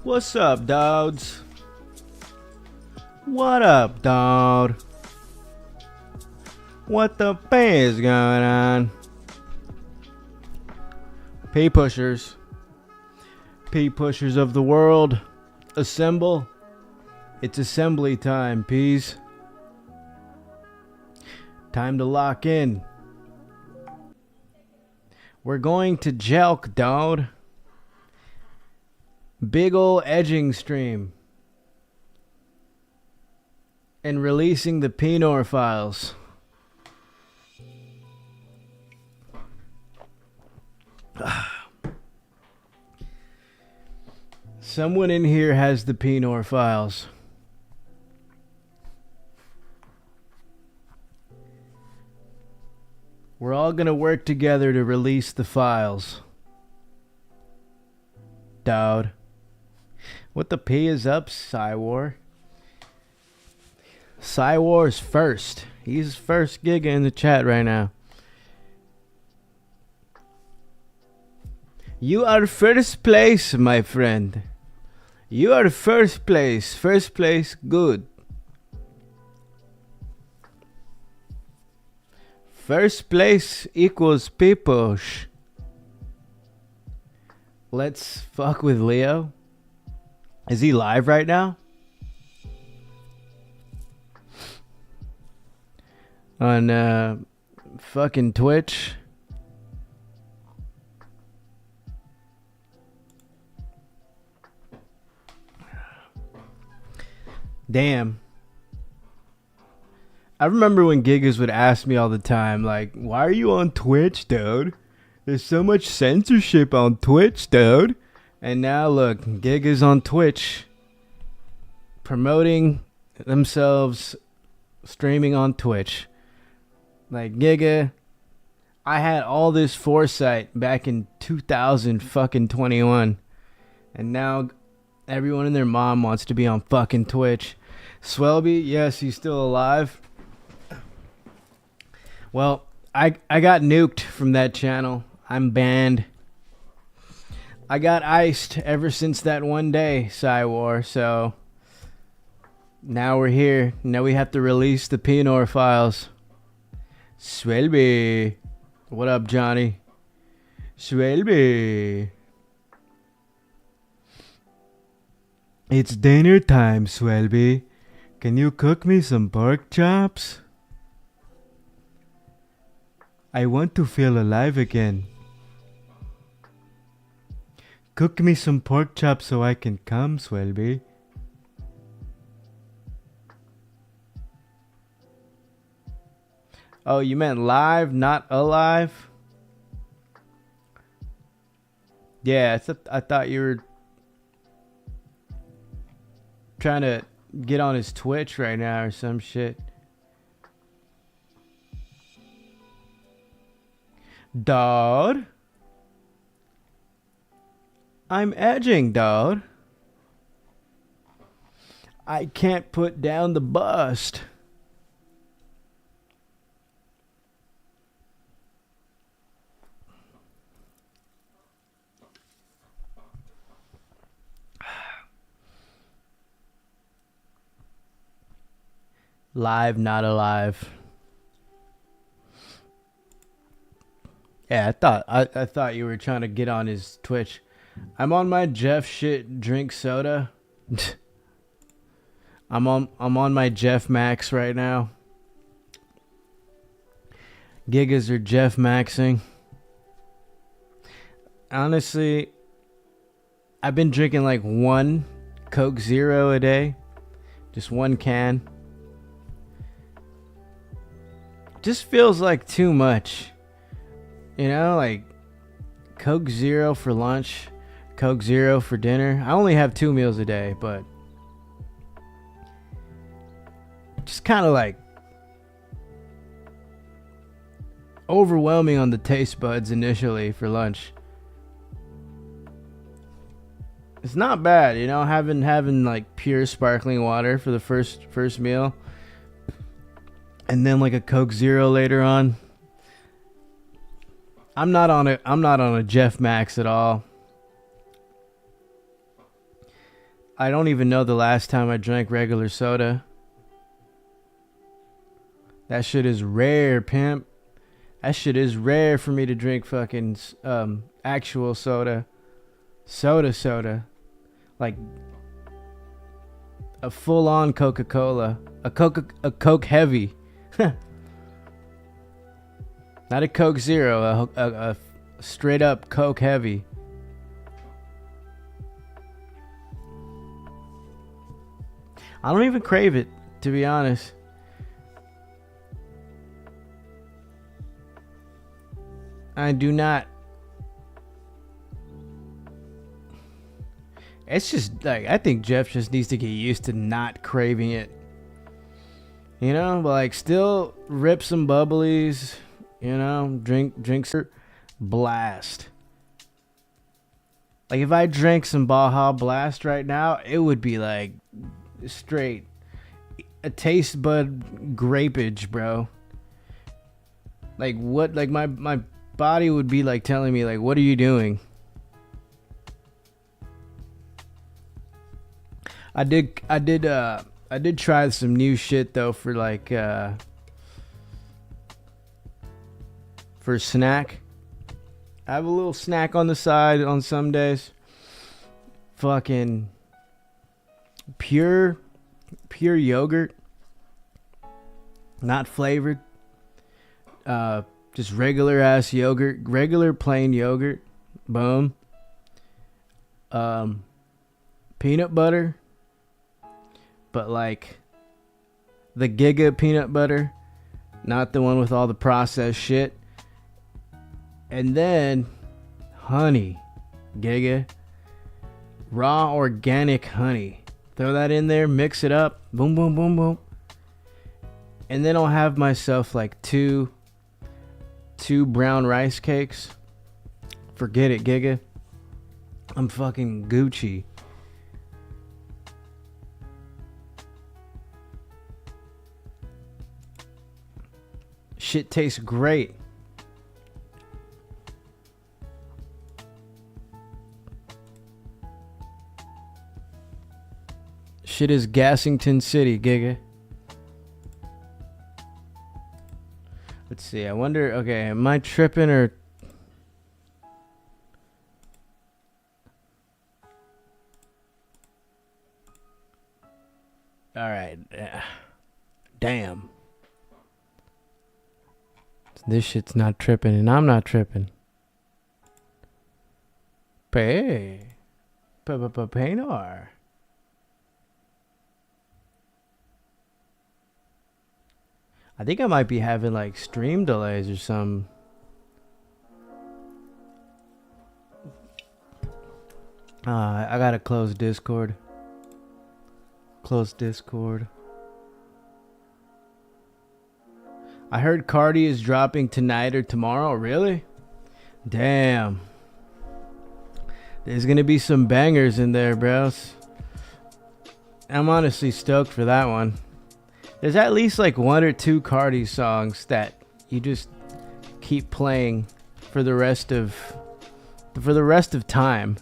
What's up, dogs? What up, dog? What the f is going on? P pushers. P pushers of the world. Assemble. It's assembly time, P's. Time to lock in. We're going to jelk, dog. Big ol' edging stream. And releasing the Penor files. Someone in here has the Penor files. We're all gonna work together to release the files. Dowd. What the P is up, Cywar? Cywar's first. He's first giga in the chat right now. You are first place, my friend. You are first place. First place, good. First place equals P-push. Let's fuck with Leo. Is he live right now? On fucking Twitch. Damn. I remember when Gigas would ask me all the time, like, why are you on Twitch, dude? There's so much censorship on Twitch, dude. And now look, Gigas on Twitch promoting themselves streaming on Twitch. Like, Giga, I had all this foresight back in 2021, and now everyone and their mom wants to be on fucking Twitch. Swelby, yes, he's still alive. Well, I got nuked from that channel. I'm banned. I got iced ever since that one day, Cywar, so now we're here. Now we have to release the Penor files. Swelby. What up, Johnny? Swelby. It's dinner time, Swelby. Can you cook me some pork chops? I want to feel alive again. Cook me some pork chops so I can come, Swelby. Oh, you meant live, not alive? Yeah, I thought you were trying to get on his Twitch right now or some shit. Dawd? I'm edging, Dawd. I can't put down the bust. Live, not alive. Yeah, I thought you were trying to get on his Twitch. I'm on my Jeff shit drink soda. I'm on my Jeff Max right now. Gigas are Jeff Maxing. Honestly, I've been drinking like one Coke Zero a day. Just one can. Just feels like too much. You know, like Coke Zero for lunch, Coke Zero for dinner. I only have 2 meals a day, but just kind of like overwhelming on the taste buds initially for lunch. It's not bad, you know, having like pure sparkling water for the first meal, and then like a Coke Zero later on. I'm not on a Jeff Max at all. I don't even know the last time I drank regular soda. That shit is rare, pimp. That shit is rare for me to drink fucking actual soda. Soda. Like a full-on Coca-Cola. A Coke Heavy. Not a Coke Zero, a straight up Coke Heavy. I don't even crave it, to be honest. I do not. It's just like, I think Jeff just needs to get used to not craving it. You know, but like still rip some bubblies, you know, drinks blast. Like if I drank some Baja Blast right now, it would be like straight a taste bud grapeage, bro. Like what, like my body would be like telling me like, what are you doing? I did try some new shit though for like for snack. I have a little snack on the side on some days. Fucking pure yogurt, not flavored. Just regular ass yogurt, regular plain yogurt. Boom. Peanut butter. But like the Giga peanut butter, not the one with all the processed shit. And then honey, Giga, raw organic honey. Throw that in there, mix it up, boom, boom, boom, boom. And then I'll have myself like two brown rice cakes. Forget it, Giga. I'm fucking Gucci. Shit tastes great. Shit is Gassington City, Giga. Let's see. I wonder. Okay, am I tripping or? All right. Damn. This shit's not tripping, and I'm not tripping. Penor. I think I might be having like stream delays or some. I gotta close Discord. Close Discord. I heard Cardi is dropping tonight or tomorrow. Really? Damn. There's gonna be some bangers in there, bros. I'm honestly stoked for that one. There's at least like one or two Cardi songs that you just keep playing for the rest of time.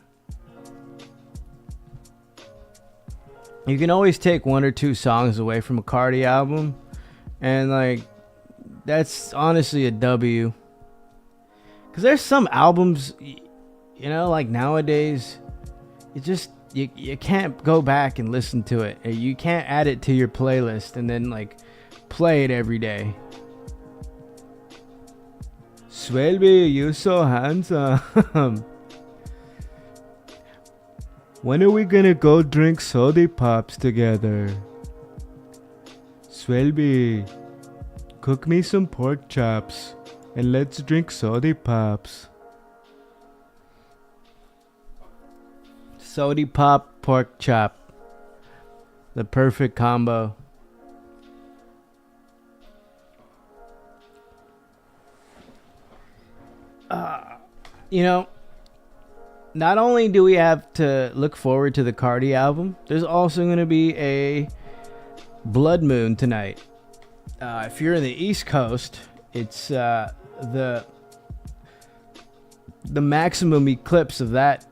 You can always take one or two songs away from a Cardi album, and like that's honestly a W. Cause there's some albums, you know, like nowadays, you can't go back and listen to it. You can't add it to your playlist and then like play it every day. Swelby, you're so handsome. When are we gonna go drink soda pops together? Swelby, cook me some pork chops and let's drink soda pops. Soda pop, pork chop. The perfect combo. You know, not only do we have to look forward to the Cardi album, there's also going to be a blood moon tonight. If you're in the East Coast, it's the maximum eclipse of that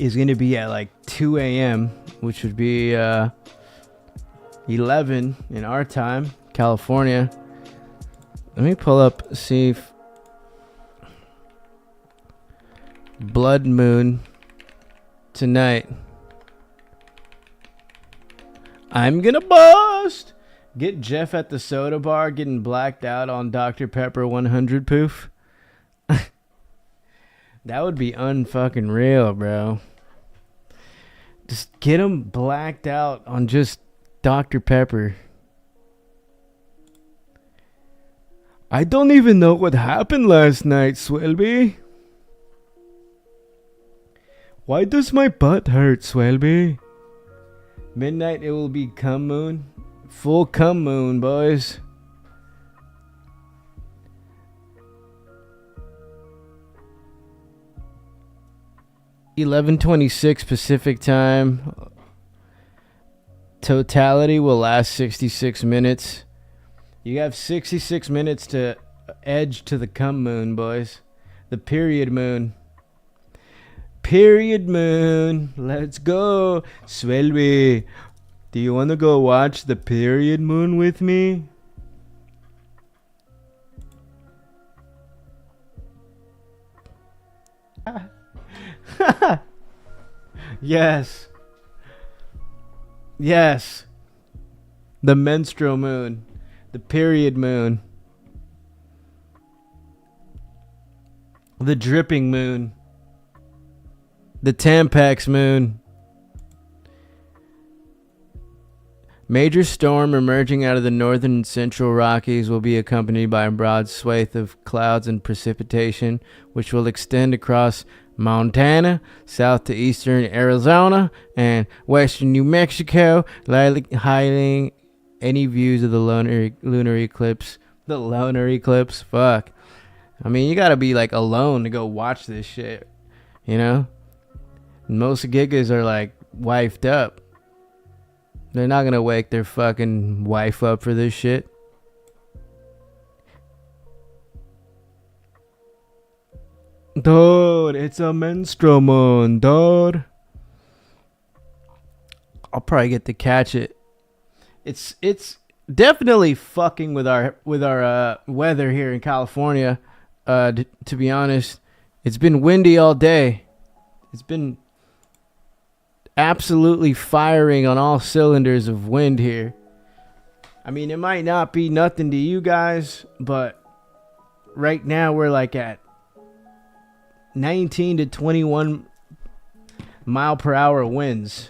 is going to be at like 2 a.m., which would be 11 in our time, California. Let me pull up, see if blood moon tonight. I'm gonna bust. Get Jeff at the soda bar getting blacked out on Dr. Pepper 100 poof. That would be unfucking real, bro. Just get him blacked out on just Dr. Pepper. I don't even know what happened last night, Swelby. Why does my butt hurt, Swelby? Midnight, it will be cum moon. Full cum moon, boys. $11:26 Pacific time. Totality will last 66 minutes. You have 66 minutes to edge to the cum moon, boys. The period moon. Period moon. Let's go. Swelby, do you want to go watch the period moon with me? Yes. Yes. The menstrual moon. The period moon. The dripping moon. The Tampax moon. Major storm emerging out of the northern and central Rockies will be accompanied by a broad swathe of clouds and precipitation, which will extend across Montana, south to eastern Arizona, and western New Mexico, hiding any views of the lunar eclipse. The lunar eclipse? Fuck. I mean, you gotta be like alone to go watch this shit, you know? Most gigas are like wifed up. They're not gonna wake their fucking wife up for this shit. Dude, it's a menstrual moon, dude. I'll probably get to catch it. It's definitely fucking with our weather here in California. To be honest, it's been windy all day. It's been absolutely firing on all cylinders of wind here. I mean, it might not be nothing to you guys, but right now we're like at 19 to 21 mile per hour winds.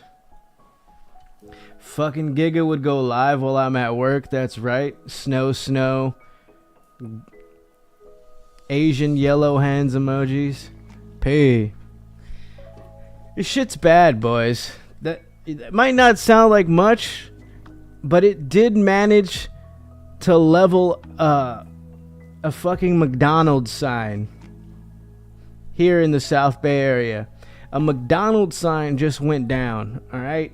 Fucking Giga would go live while I'm at work. That's right. Snow. Asian yellow hands emojis. P. This shit's bad, boys. That might not sound like much, but it did manage to level a fucking McDonald's sign here in the South Bay area. A McDonald's sign just went down, all right?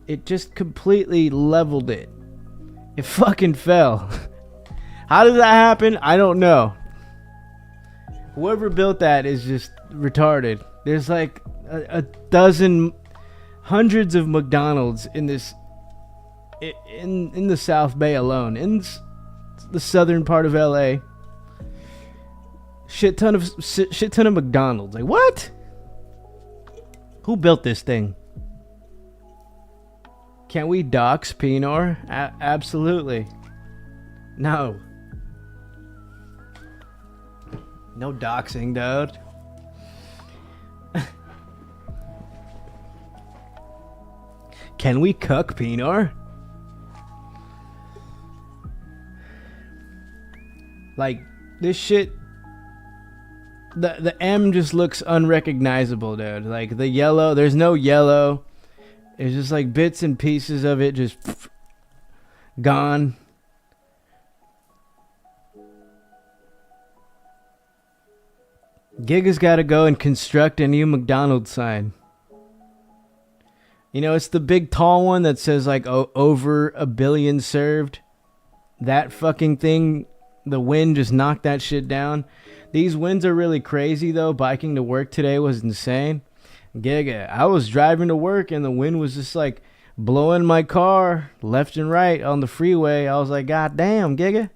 It just completely leveled it. It fucking fell. How did that happen? I don't know. Whoever built that is just retarded. There's like a dozen, hundreds of McDonald's in this, in the South Bay alone, in the southern part of LA. Shit ton of McDonald's. Like, what? Who built this thing? Can we dox Penor? Absolutely. No. No doxing, dude. Can we cuck Penor? Like, this shit, the M just looks unrecognizable, dude. Like, the yellow, there's no yellow. It's just like bits and pieces of it just gone. Giga's got to go and construct a new McDonald's sign. You know, it's the big tall one that says like over a billion served. That fucking thing, the wind just knocked that shit down. These winds are really crazy though. Biking to work today was insane. Giga, I was driving to work and the wind was just like blowing my car left and right on the freeway. I was like, God damn, Giga.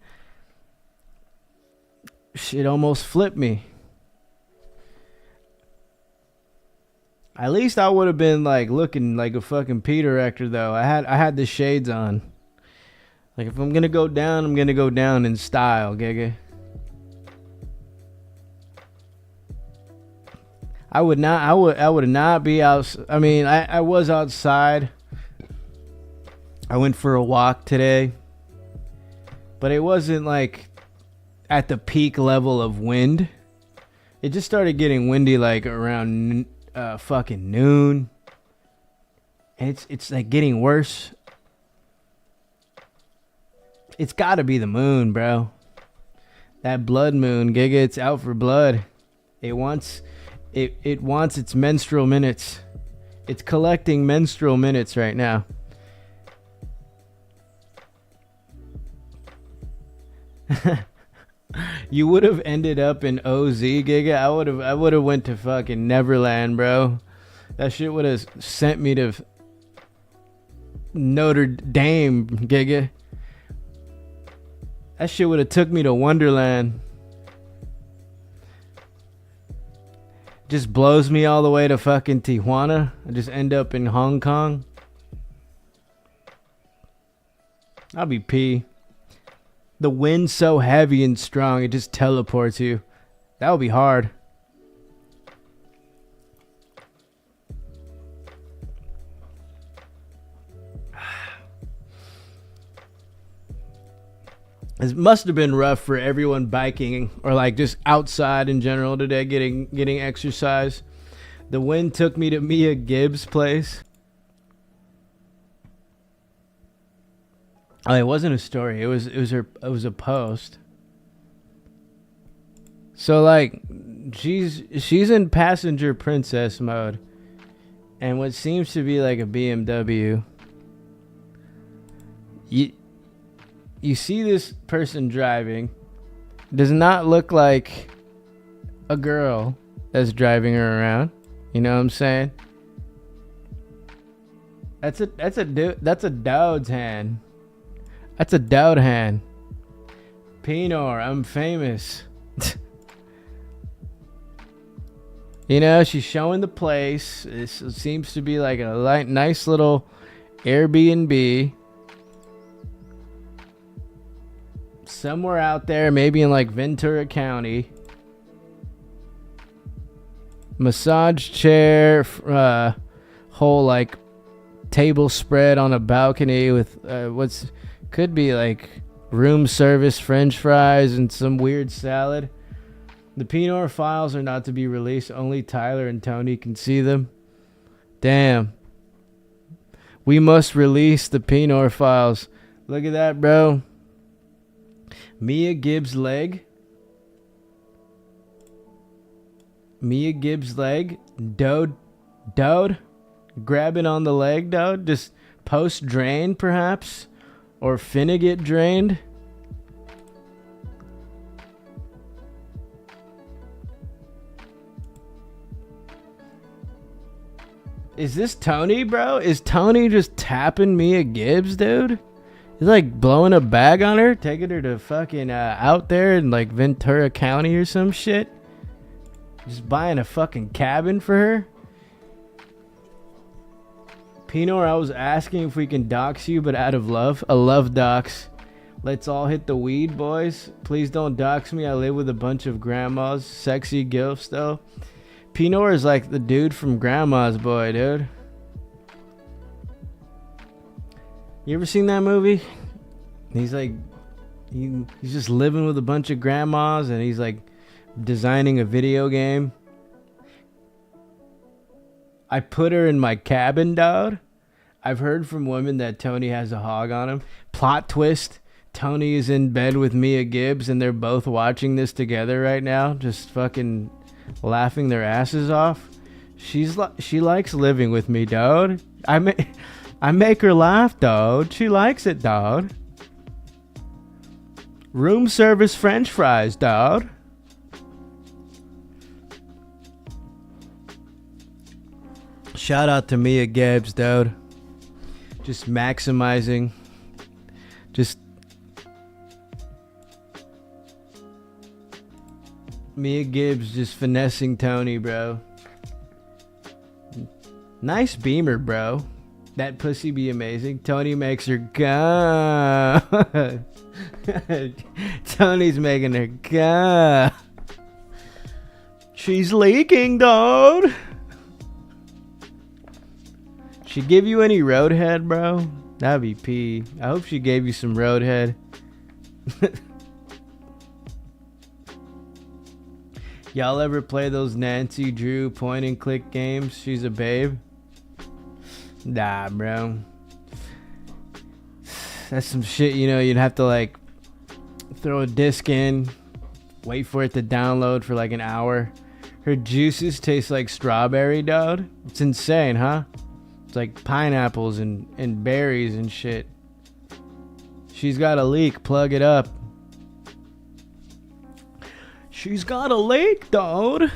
Shit almost flipped me. At least I would have been like looking like a fucking Peter actor though. I had the shades on. Like if I'm gonna go down, I'm gonna go down in style, Giga. I would not be out. I mean, I was outside. I went for a walk today, but it wasn't like at the peak level of wind. It just started getting windy like around fucking noon, and it's like getting worse. It's got to be the moon, bro. That blood moon, Giga. It's out for blood. It wants its menstrual minutes. It's collecting menstrual minutes right now. You would have ended up in OZ, Giga. I would have went to fucking Neverland, bro. That shit would have sent me to Notre Dame, Giga. That shit would have took me to Wonderland. Just blows me all the way to fucking Tijuana. I just end up in Hong Kong. I'll be pee. The wind's so heavy and strong, it just teleports you. That would be hard. It must have been rough for everyone biking or like just outside in general today, getting exercise. The wind took me to Mia Gibbs' place. Oh, it wasn't a story. It was a post. So like she's in passenger princess mode, and what seems to be like a BMW. You see this person driving. Does not look like a girl that's driving her around. You know what I'm saying? That's a Dowd's hand. That's a Dowd hand. Penor, I'm famous. You know, she's showing the place. It seems to be like a nice little Airbnb. Somewhere out there, maybe in like Ventura County. Massage chair, whole like table spread on a balcony with could be like room service French fries and some weird salad. The Penor files are not to be released. Only Tyler and Tony can see them. Damn. We must release the Penor files. Look at that, bro. Mia Gibbs' leg. Mia Gibbs' leg. Dode. Grabbing on the leg, Dode. Just post-drain, perhaps. Or finna get drained. Is this Tony, bro? Is Tony just tapping Mia Gibbs, dude? He's like blowing a bag on her, taking her to fucking out there in like Ventura County or some shit. Just buying a fucking cabin for her. Penor, I was asking if we can dox you, but out of love. I love dox. Let's all hit the weed, boys. Please don't dox me. I live with a bunch of grandmas. Sexy gilfs, though. Penor is like the dude from Grandma's Boy, dude. You ever seen that movie? He's like, he's just living with a bunch of grandmas, and he's like designing a video game. I put her in my cabin, dog. I've heard from women that Tony has a hog on him. Plot twist. Tony is in bed with Mia Gibbs, and they're both watching this together right now, just fucking laughing their asses off. She likes living with me, dog. I make her laugh, dog. She likes it, dog. Room service French fries, dog. Shout out to Mia Gibbs, dude. Just maximizing. Just Mia Gibbs just finessing Tony, bro. Nice beamer, bro. That pussy be amazing. Tony makes her go. Tony's making her go. She's leaking, dude. She give you any roadhead, bro? That'd be P. I hope she gave you some roadhead. Y'all ever play those Nancy Drew point and click games? She's a babe. Nah, bro. That's some shit, you know, you'd have to like throw a disc in, wait for it to download for like an hour. Her juices taste like strawberry, dude. It's insane, huh? It's like pineapples and berries and shit. She's got a leak. Plug it up. She's got a leak, dude.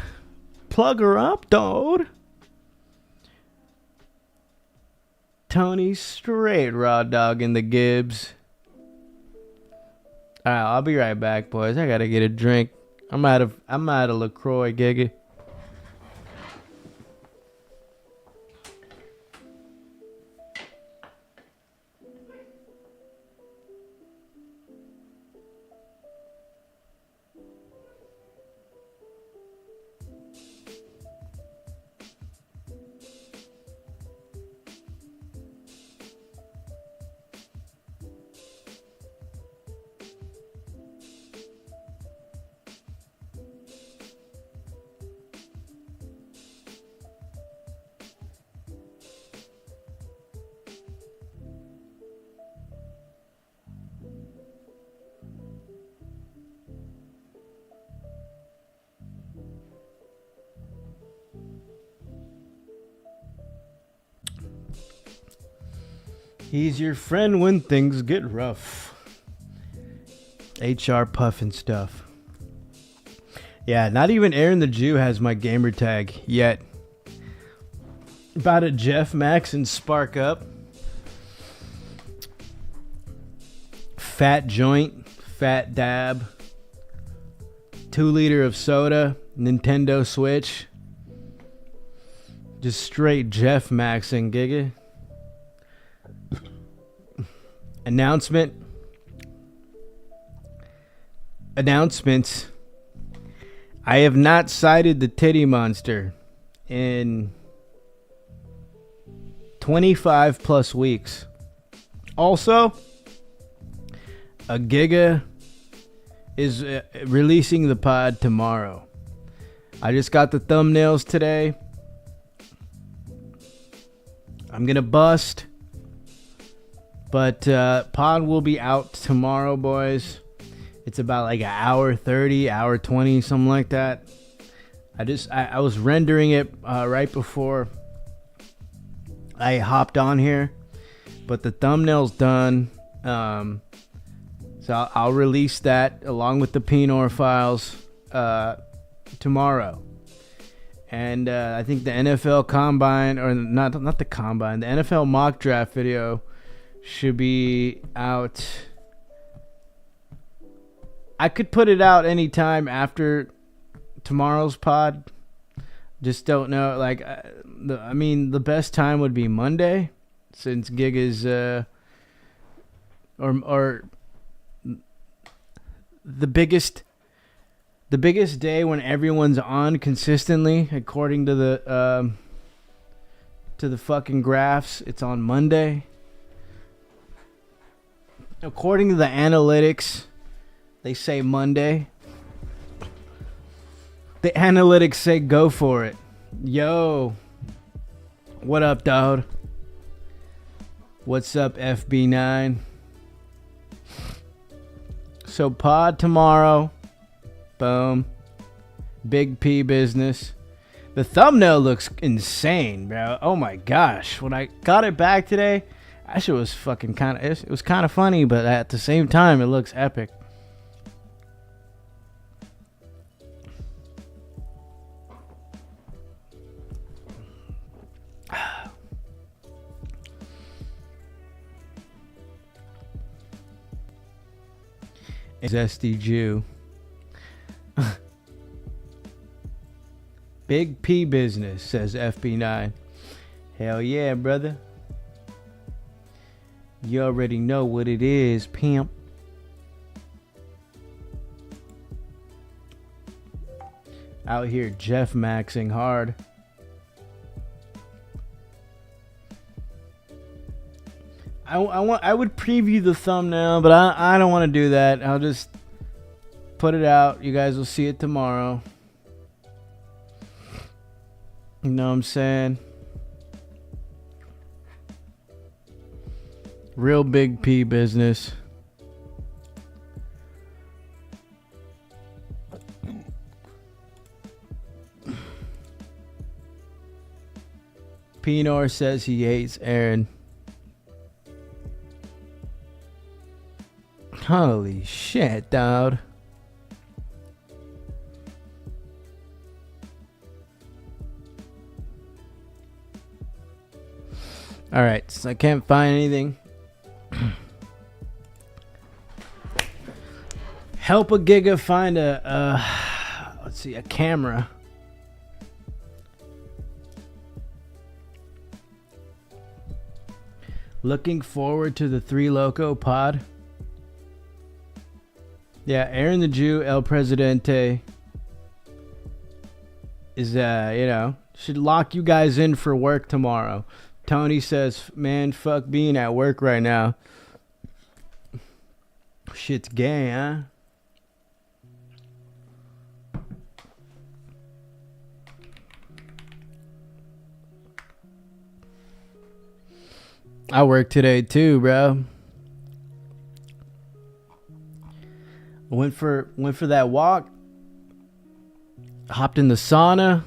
Plug her up, dude. Tony straight raw dog in the Gibbs. Alright, I'll be right back, boys. I gotta get a drink. I'm out of LaCroix, Giga. He's your friend when things get rough. HR puffin stuff. Yeah, not even Aaron the Jew has my gamer tag yet. About a Jeff Max and Spark Up. Fat joint, fat dab. 2 liter of soda, Nintendo Switch. Just straight Jeff Maxing, Giga. Announcements. I have not sighted the titty monster in 25 plus weeks. Also, a Giga is releasing the pod tomorrow. I just got the thumbnails today. I'm gonna bust. But pod will be out tomorrow, boys. It's about like an hour 30, hour 20, something like that. I was rendering it right before I hopped on here, but the thumbnail's done. So I'll release that along with the Penor files tomorrow. And I think the NFL Combine, or not the Combine, the NFL mock draft video should be out. I could put it out anytime after tomorrow's pod. Just don't know. Like, the best time would be Monday, since Gig is or the biggest day when everyone's on consistently, according to the fucking graphs. It's on Monday. According to the analytics, they say Monday. The analytics say go for it. Yo. What up, dog? What's up, FB9? So pod tomorrow. Boom. Big P business. The thumbnail looks insane, bro. Oh my gosh. When I got it back today, that shit was fucking it was kind of funny, but at the same time, it looks epic. Zesty Jew. Big P business, says FB9. Hell yeah, brother. You already know what it is, pimp. Out here Jeff maxing hard. I would preview the thumbnail, but I don't want to do that. I'll just put it out. You guys will see it tomorrow. You know what I'm saying? Real big P business. Penor says he hates Aaron. Holy shit, dude. Alright, so I can't find anything. Help a Giga find a let's see, a camera. Looking forward to the Three Loco pod. Yeah, Aaron the Jew, El Presidente is, should lock you guys in for work tomorrow. Tony says, man, fuck being at work right now. Shit's gay, huh? I work today too, bro. Went for that walk. Hopped in the sauna,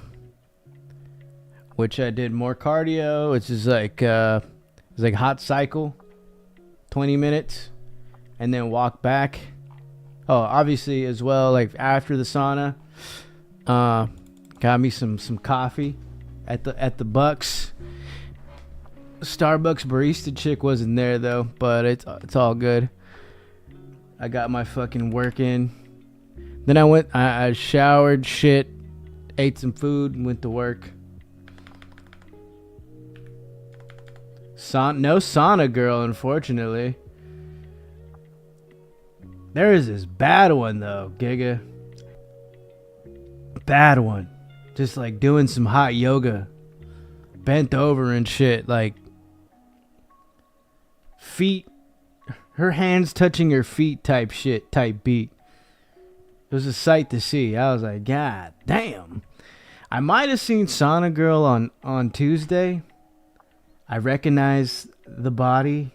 which I did more cardio. Which is like it's like hot cycle, 20 minutes, and then walk back. Oh, obviously as well. Like after the sauna, got me some coffee at the Bucks. Starbucks barista chick wasn't there though, but it's all good. I got my fucking work in. Then I showered, shit, ate some food, and went to work. No sauna girl, unfortunately. There is this bad one though, Giga. Bad one. Just like doing some hot yoga. Bent over and shit, like feet, her hands touching her feet type shit, type beat. It was a sight to see. I was like, God damn. I might have seen Sauna Girl on Tuesday. I recognized the body.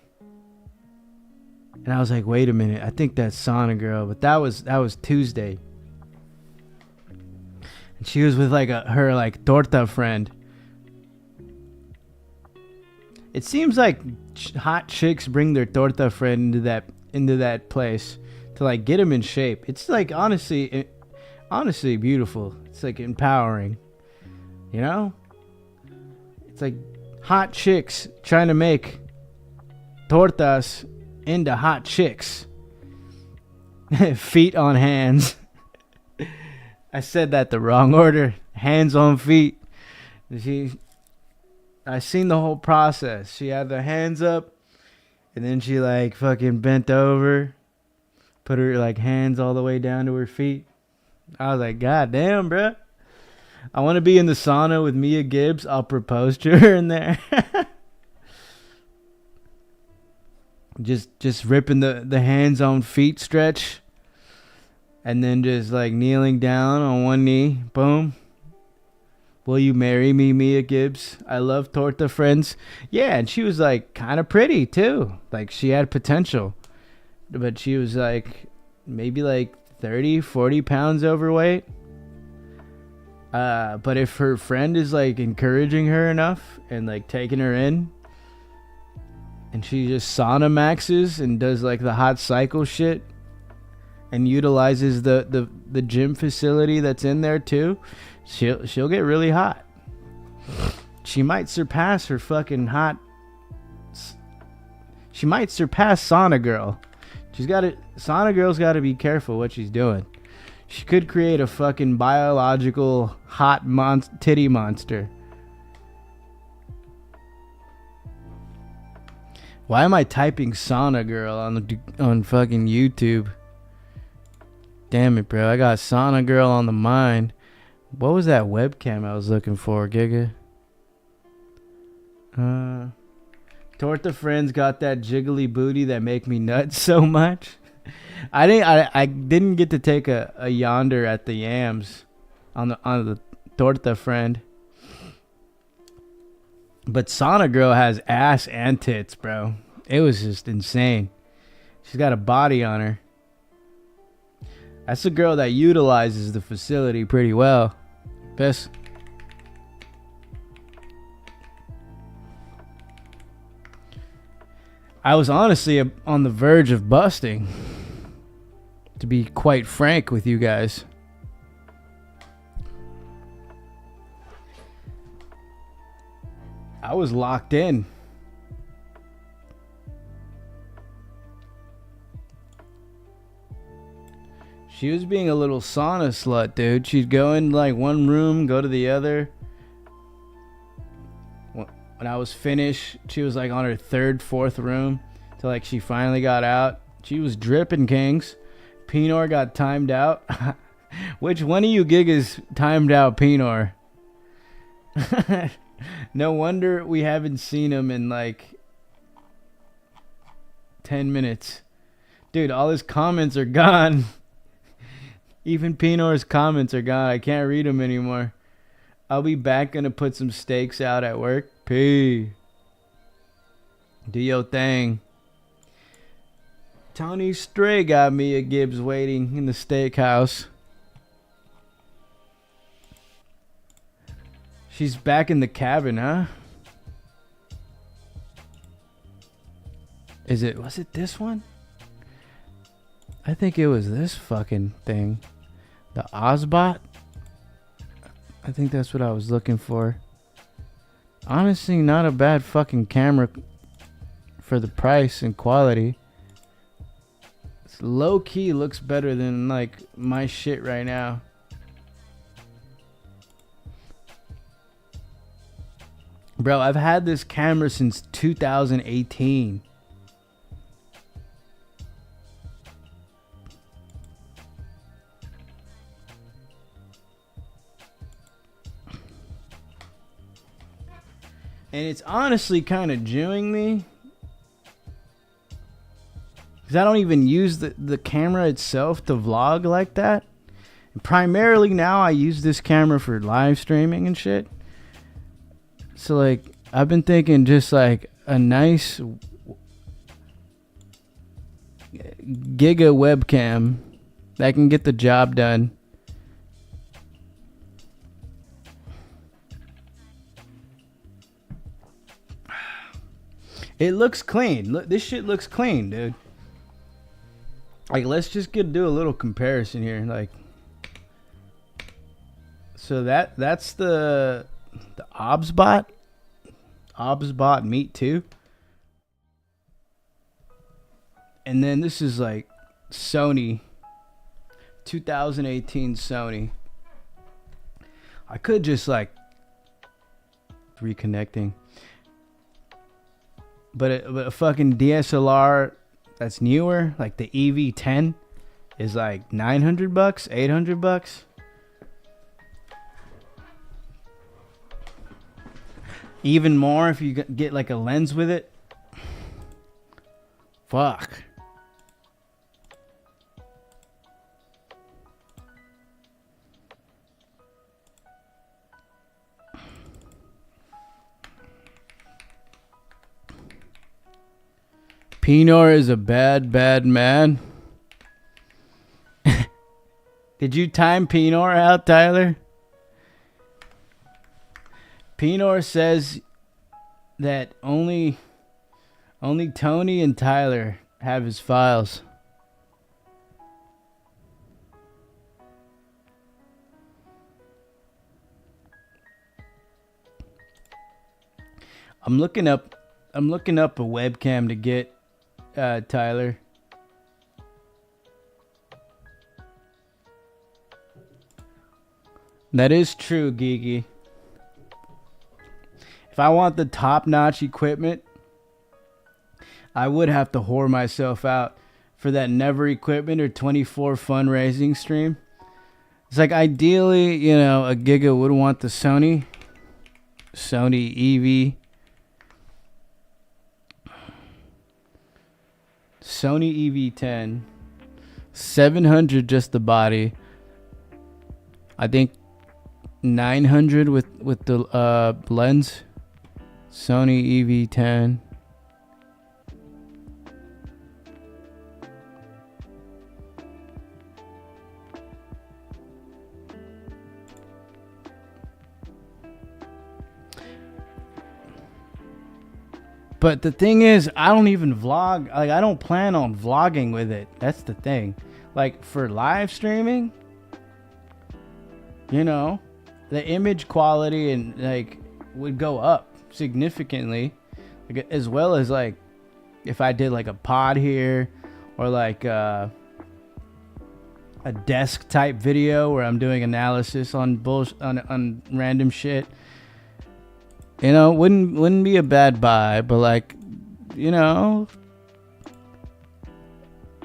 And I was like, wait a minute. I think that's Sauna Girl. But that was Tuesday. And she was with like her torta friend. It seems like hot chicks bring their torta friend into that place to like get them in shape. It's like honestly beautiful. It's like empowering, you know. It's like hot chicks trying to make tortas into hot chicks. Feet on hands. I said that the wrong order. Hands on feet. I seen the whole process. She had the hands up, and then she like fucking bent over, put her like hands all the way down to her feet. I was like, God damn, bro. I want to be in the sauna with Mia Gibbs. I'll propose to her in there. just ripping the hands on feet stretch, and then just like kneeling down on one knee. Boom. Will you marry me, Mia Gibbs? I love torta friends. Yeah, and she was like kind of pretty too. Like she had potential. But she was like maybe like 30, 40 pounds overweight. But if her friend is like encouraging her enough and like taking her in, and she just sauna maxes and does like the hot cycle shit and utilizes the gym facility that's in there too, she'll get really hot. She might surpass her fucking hot. She might surpass Sauna Girl. She's got to. Sauna Girl's got to be careful what she's doing. She could create a fucking biological hot titty monster. Why am I typing Sauna Girl on fucking YouTube? Damn it, bro. I got Sauna Girl on the mind. What was that webcam I was looking for, Giga? Torta Friends got that jiggly booty that make me nuts so much. I didn't get to take a yonder at the Yams on the Torta Friend. But Sauna Girl has ass and tits, bro. It was just insane. She's got a body on her. That's a girl that utilizes the facility pretty well. Piss. I was honestly on the verge of busting, to be quite frank with you guys. I was locked in. She was being a little sauna slut, dude. She'd go in like one room, go to the other. When I was finished, she was like on her third, fourth room till like she finally got out. She was dripping, kings. Penor got timed out. Which one of you gigas timed out Penor? No wonder we haven't seen him in like 10 minutes. Dude, all his comments are gone. Even Penor's comments are gone. I can't read them anymore. I'll be back. Gonna put some steaks out at work. P. Do your thing. Tony Stray got me a Gibbs waiting in the steakhouse. She's back in the cabin, huh? Was it this one? I think it was this fucking thing. The Ozbot? I think that's what I was looking for. Honestly, not a bad fucking camera for the price and quality. It's low key looks better than like my shit right now. Bro, I've had this camera since 2018. And it's honestly kind of Jewing me. Because I don't even use the camera itself to vlog like that. And primarily now I use this camera for live streaming and shit. So like, I've been thinking just like a nice Giga webcam that can get the job done. It looks clean. Look, this shit looks clean, dude. Like, let's just do a little comparison here. Like, so that's the Obsbot. Obsbot Meet 2. And then this is like Sony. 2018 Sony. I could just like reconnecting. But a fucking DSLR that's newer, like the EV10, is like $900, $800. Even more if you get like a lens with it. Fuck. Penor is a bad man. Did you time Penor out, Tyler? Penor says that only Tony and Tyler have his files. I'm looking up a webcam to get Tyler. That is true, Geeky. If I want the top-notch equipment, I would have to whore myself out for that Never equipment or 24 fundraising stream. It's like ideally, you know, a Giga would want the Sony EV. Sony EV10. 700 just the body. I think 900 with the lens. Sony EV10. But the thing is, I don't even vlog. Like, I don't plan on vlogging with it. That's the thing. Like, for live streaming, you know, the image quality and like would go up significantly, like, as well as like if I did like a pod here or like a desk type video where I'm doing analysis on on random shit. You know, wouldn't be a bad buy, but like, you know,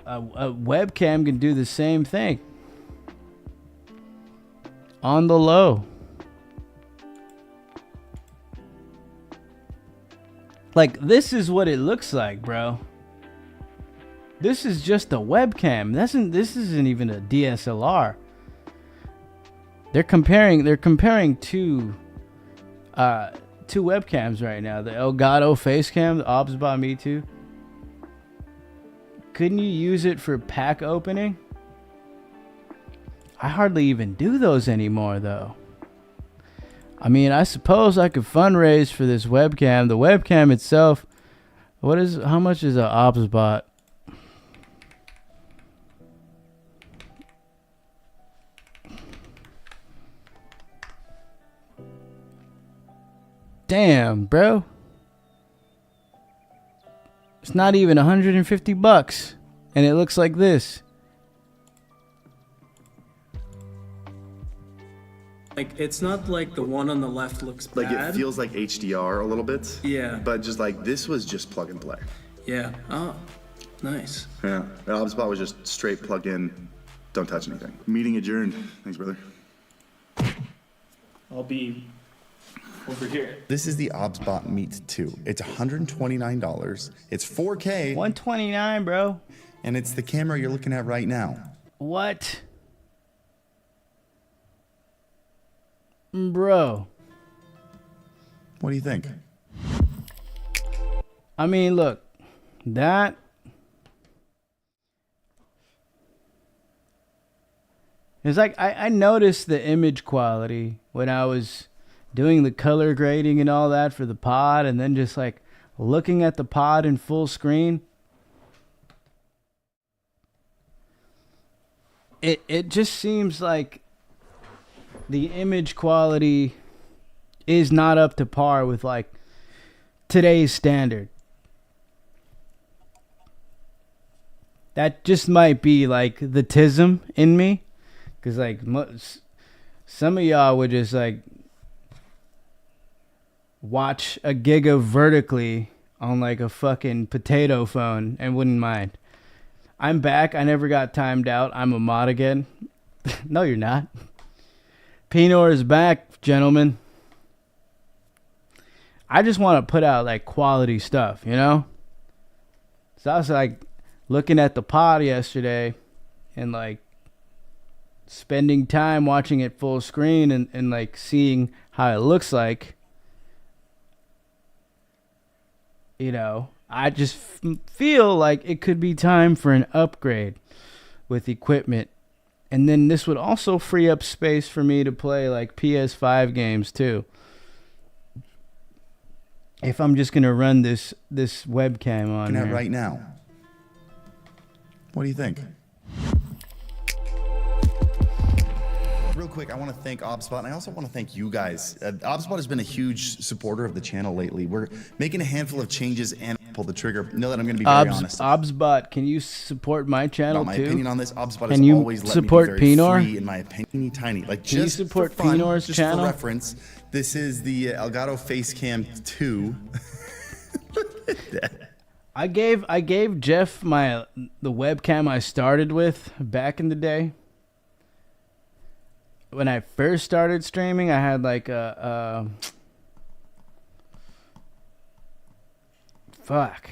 a webcam can do the same thing on the low. Like, this is what it looks like, bro. This is just a webcam. This isn't even a DSLR. They're comparing two webcams right now. The Elgato Facecam, the Obsbot Me Too. Couldn't you use it for pack opening? I hardly even do those anymore, though. I mean, I suppose I could fundraise for this webcam. The webcam itself, how much is a Obsbot? Damn, bro. It's not even $150 and it looks like this. Like, it's not like the one on the left looks bad. Like, it feels like HDR a little bit. Yeah. But just like, this was just plug and play. Yeah. Oh, nice. Yeah. The HubSpot was just straight plug in, don't touch anything. Meeting adjourned. Thanks, brother. I'll be over here. This is the OBSBot Meet 2. It's $129. It's 4K. $129, bro. And it's the camera you're looking at right now. What? Bro. What do you think? I mean, look. That... It's like, I noticed the image quality when I was doing the color grading and all that for the pod, and then just like looking at the pod in full screen. It just seems like the image quality is not up to par with like today's standard. That just might be like the tism in me. Because like some of y'all would just like watch a giga vertically on like a fucking potato phone and wouldn't mind. I'm back. I never got timed out. I'm a mod again. No, you're not. Penor is back, gentlemen. I just want to put out like quality stuff, you know? So I was like looking at the pod yesterday and like spending time watching it full screen and like seeing how it looks like. You know, I just feel like it could be time for an upgrade with equipment. And then this would also free up space for me to play like PS5 games too. If I'm just going to run this webcam on here. Right now. What do you think? Real quick, I want to thank OBSBot, and I also want to thank you guys. OBSBot has been a huge supporter of the channel lately. We're making a handful of changes, and pull the trigger. Know that I'm going to be very honest. Obsbot, can you support my channel My too? opinion on this, Obsbot Can is you always let support me be very Penor? free in my opinion. Tiny. Like Can you just support for fun, Penor's just channel? for reference, this is the Elgato Facecam 2. Look at that. I gave Jeff the webcam I started with back in the day. When I first started streaming, I had like fuck.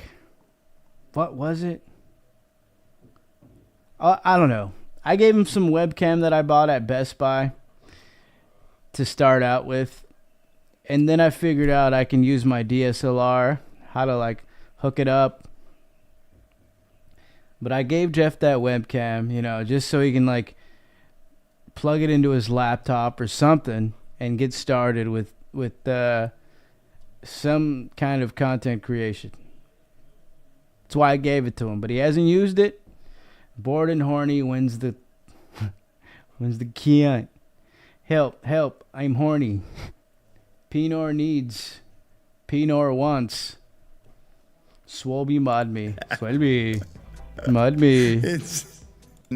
What was it? I don't know. I gave him some webcam that I bought at Best Buy to start out with. And then I figured out I can use my DSLR, how to like hook it up. But I gave Jeff that webcam, you know, just so he can like plug it into his laptop or something and get started with some kind of content creation. That's why I gave it to him, but he hasn't used it. Bored and horny wins the key. Help, I'm horny. Penor needs, Penor wants. Swolby mod me. Swolby mod me. It's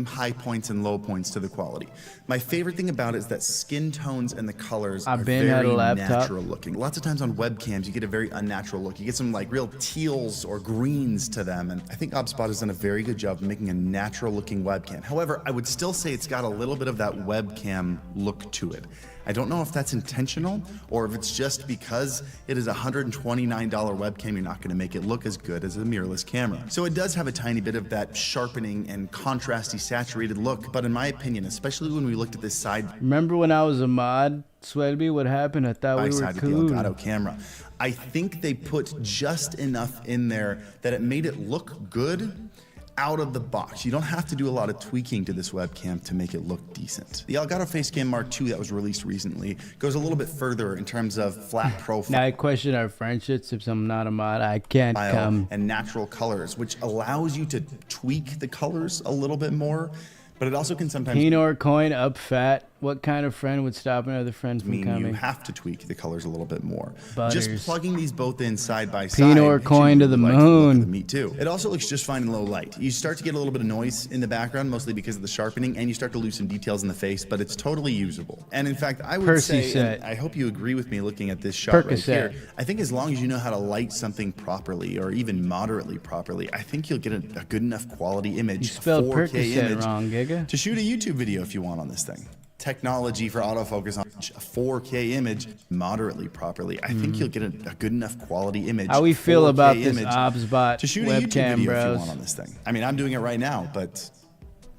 high points and low points to the quality. My favorite thing about it is that skin tones and the colors are very natural looking. Lots of times on webcams, you get a very unnatural look. You get some like real teals or greens to them. And I think Obspot has done a very good job of making a natural looking webcam. However, I would still say it's got a little bit of that webcam look to it. I don't know if that's intentional or if it's just because it is a $129 webcam, you're not going to make it look as good as a mirrorless camera. So it does have a tiny bit of that sharpening and contrasty saturated look, but in my opinion, especially when we looked at this side Remember when I was a mod, Swedby, what happened? I thought we were cool. with the Elgato camera. I think they put just enough in there that it made it look good out of the box. You don't have to do a lot of tweaking to this webcam to make it look decent. The Elgato Facecam Mark II that was released recently goes a little bit further in terms of flat profile. Now I question our friendships. If I'm not a mod, I can't come. And natural colors, which allows you to tweak the colors a little bit more, but it also can sometimes Penor coin up fat. What kind of friend would stop another friend from coming? you have to tweak the colors a little bit more. Butters. Just plugging these both in side by side. Penor coin to the moon. Me too. It also looks just fine in low light. You start to get a little bit of noise in the background, mostly because of the sharpening, and you start to lose some details in the face, but it's totally usable. And in fact, I would say, and I hope you agree with me looking at this shot right here, I think as long as you know how to light something properly, or even moderately properly, I think you'll get a good enough quality image, you spelled 4K image, wrong, Giga. to shoot a YouTube video if you want on this thing. Technology for autofocus on a 4K image moderately properly. I think you'll get a good enough quality image. How we feel about this Obsbot to shoot a YouTube video if you want on this thing. I mean, I'm doing it right now, but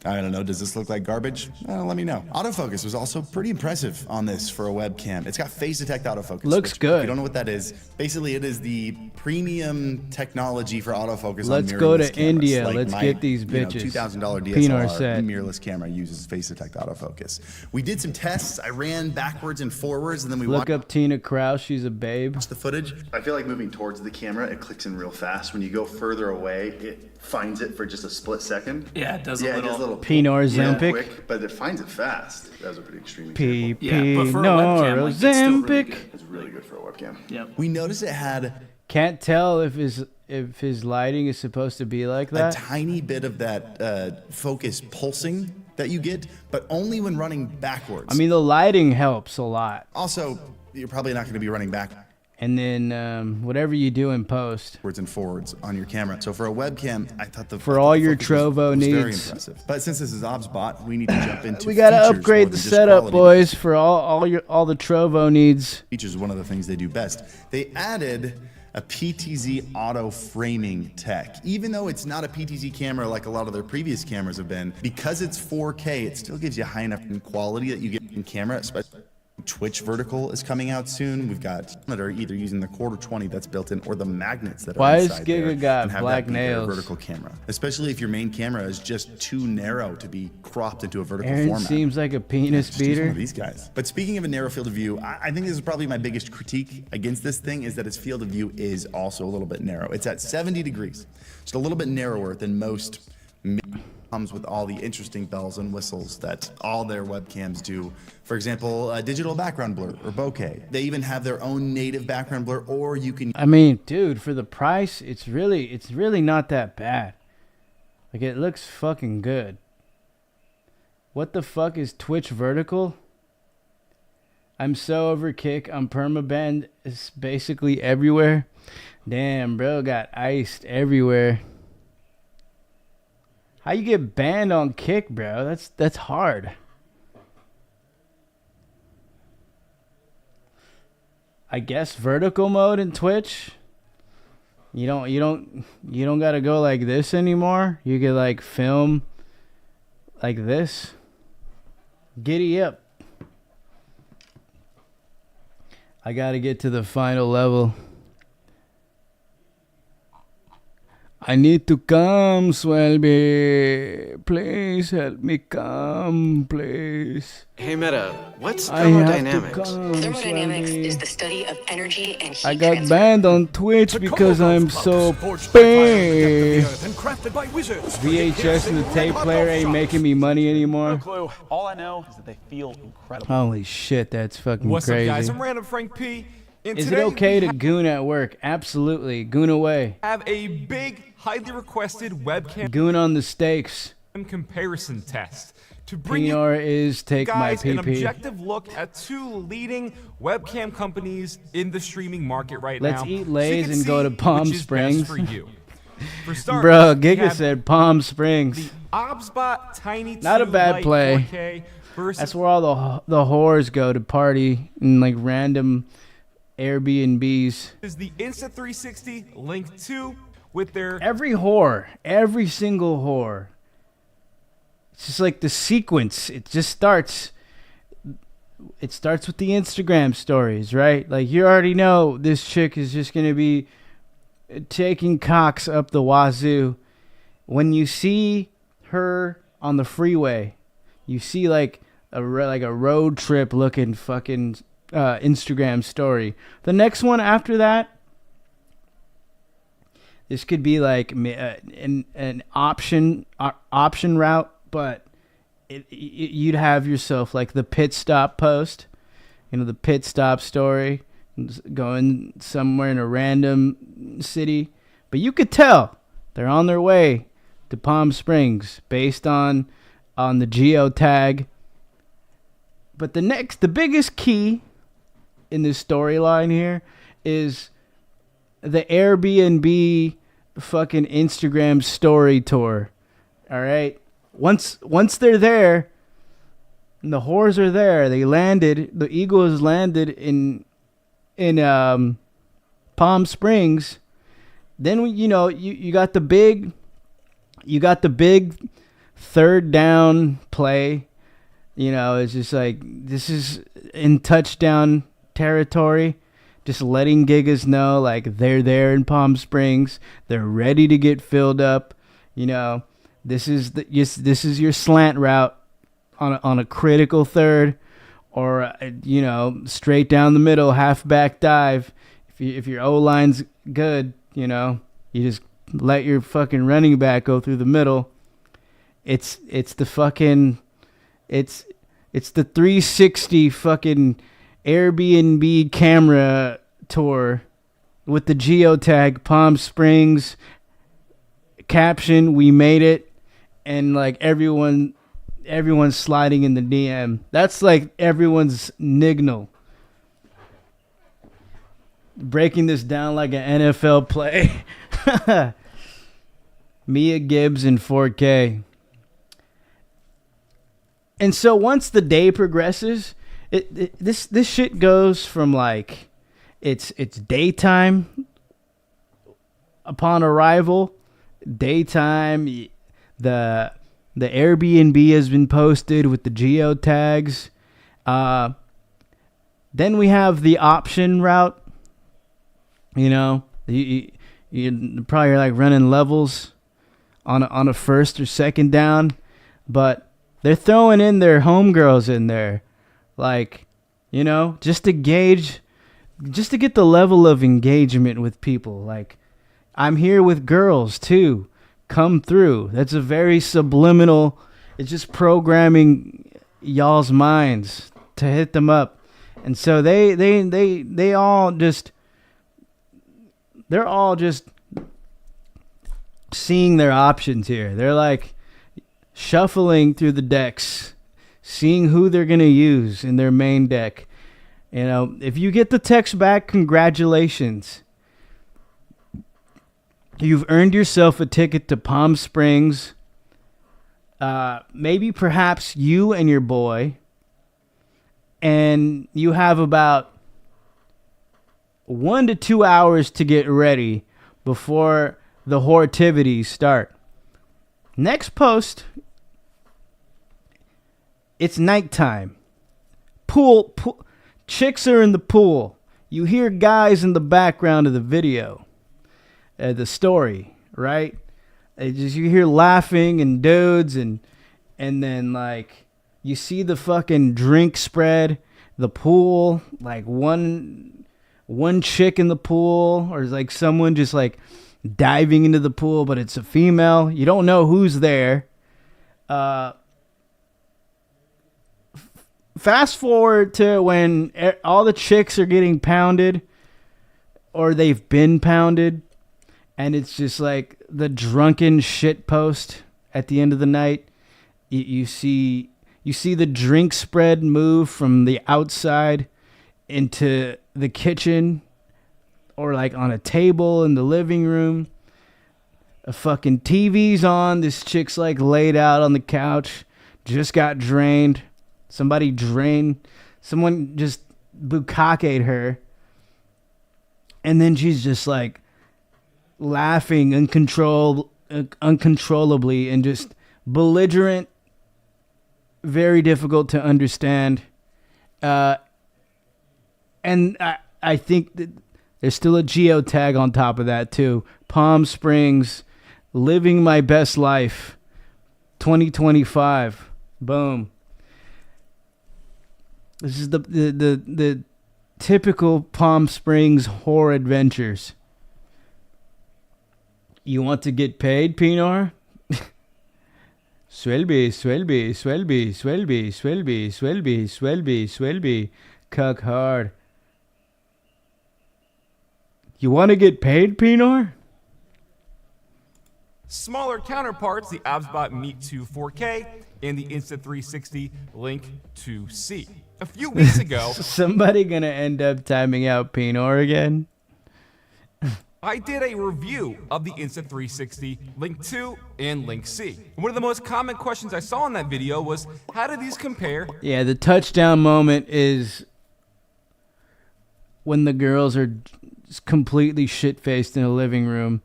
I don't know. Does this look like garbage? Let me know. Autofocus was also pretty impressive on this for a webcam. It's got phase detect autofocus. Looks good. If you don't know what that is, basically it is the premium technology for autofocus. Let's on go to cameras. India. Like Let's get these bitches. $2,000 Penor DSLR said. mirrorless camera uses phase detect autofocus. We did some tests. I ran backwards and forwards, and then we look up Tina Kraus. She's a babe. watched the footage. I feel like moving towards the camera, it clicks in real fast. When you go further away, it finds it for just a split second. Yeah, it does Yeah, a it does a little. little Penor Zempic. quick, but it finds it fast. That was a pretty extreme example. Yeah, but for a webcam, like, it's still really Zempic. good. It's really good for a webcam. Yep. We noticed it had Can't tell if his lighting is supposed to be like a that. tiny bit of that focus pulsing that you get, but only when running backwards. I mean, the lighting helps a lot. also, you're probably not going to be running backwards And then whatever you do in post. and forwards on your camera. So for a webcam, I thought all your focus Trovo was very needs. impressive. But since this is Obsbot, we need to jump into We gotta features upgrade more the than just setup, quality. boys, for all the Trovo needs. Features is one of the things they do best. They added a PTZ auto framing tech. Even though it's not a PTZ camera like a lot of their previous cameras have been, because it's 4K, it still gives you high enough quality that you get in camera, especially Twitch vertical is coming out soon. We've got that are either using the quarter 20 that's built in or the magnets that are Why inside has there Giga got and have black that be their nails? vertical camera, especially if your main camera is just too narrow to be cropped into a vertical Aaron format. seems like a penis Just use one beater. of these guys. But speaking of a narrow field of view, I think this is probably my biggest critique against this thing is that its field of view is also a little bit narrow. It's at 70 degrees, just a little bit narrower than most comes with all the interesting bells and whistles that all their webcams do. For example, a digital background blur or bokeh. They even have their own native background blur, or you can... I mean, dude, for the price, it's really not that bad. Like, it looks fucking good. What the fuck is Twitch vertical? I'm so over Kick. I'm permabanned. It's basically everywhere. Damn, bro, got iced everywhere. How you get banned on Kick, bro? That's hard. I guess vertical mode in Twitch. You don't gotta go like this anymore. You could like film like this. Giddy up. I gotta get to the final level. I need to come, Swelby. Please help me come, please. Hey, Meta, what's thermodynamics? Thermodynamics is the study of energy and heat I got transfer. banned on Twitch because I'm so big. VHS and the tape player ain't making me money anymore. No clue. All I know is that they feel incredible. Holy shit, that's fucking What's crazy. up, guys? I'm Random Frank P. And Is it today okay we to goon at work? Absolutely. Goon away. have a big, highly requested webcam Goon on the stakes. comparison test to bring you Penor is take my guys an PP. objective look at two leading webcam companies in the streaming market right now. Let's eat so you Lay's can and go see to Palm which is best Springs. for you. For starters, Bro, we Giga have said Palm the Springs. Obsbot Tiny Not a 2 bad Lite play. 4K versus That's where all the whores go to party in like random Airbnbs. is the Insta360 Link 2 with their Every whore, every single whore. It's just like the sequence. It just starts. It starts with the Instagram stories, right? Like you already know this chick is just gonna be taking cocks up the wazoo. When you see her on the freeway, you see like a road trip looking fucking Instagram story. The next one after that, this could be like an option route, but you'd have yourself like the pit stop post, the pit stop story, going somewhere in a random city, but you could tell they're on their way to Palm Springs based on the geotag. But the biggest key in this storyline here is the Airbnb fucking Instagram story tour. All right. Once they're there, and the whores are there, the Eagles landed in Palm Springs. Then you got the big third down play. It's just like this is in touchdown territory. Just letting Gigas know like they're there in Palm Springs. They're ready to get filled up. This is your slant route on a critical third, or straight down the middle halfback dive. If your O line's good, you just let your fucking running back go through the middle. It's the 360 fucking Airbnb camera tour with the geotag Palm Springs caption, "We made it," and like everyone's sliding in the DM. That's like everyone's nignal. Breaking this down like an NFL play. Mia Gibbs in 4K. And so once the day progresses, this shit goes from like it's daytime upon arrival, daytime, the Airbnb has been posted with the geotags. Then we have the option route. You probably like running levels on a first or second down, but they're throwing in their homegirls in there, like, just to get the level of engagement with people. Like, I'm here with girls too. come through. That's a very subliminal. It's just programming y'all's minds to hit them up, and so they all just they're all just seeing their options here. They're like shuffling through the decks, seeing who they're gonna use in their main deck. You know, if you get the text back, congratulations. You've earned yourself a ticket to Palm Springs. Maybe perhaps you and your boy. And you have about 1 to 2 hours to get ready before the hortivities start. Next post, it's nighttime. Pool. Chicks are in the pool. You hear guys in the background of the video, the story, right? You hear laughing and dudes, and then like you see the fucking drink spread, the pool, like one chick in the pool, or like someone just like diving into the pool, but it's a female. You don't know who's there. Fast forward to when all the chicks are getting pounded, or they've been pounded, and it's just like the drunken shit post at the end of the night. You see the drink spread move from the outside into the kitchen, or like on a table in the living room. A fucking TV's on. This chick's like laid out on the couch, just got drained. Someone just bukkake'd her. And then she's just like laughing uncontrollably and just belligerent, very difficult to understand. And I think that there's still a geotag on top of that too. Palm Springs, living my best life, 2025. Boom. This is the typical Palm Springs horror adventures. You want to get paid, Penor? Swelby. Cuck hard. You want to get paid, Penor? Smaller counterparts, the AbsBot Meet 2 4K and the Insta360 Link 2C. A few weeks ago, somebody gonna end up timing out Penor again? I did a review of the Insta360 Link 2 and Link C. And one of the most common questions I saw in that video was, how do these compare? Yeah, the touchdown moment is when the girls are completely shit-faced in a living room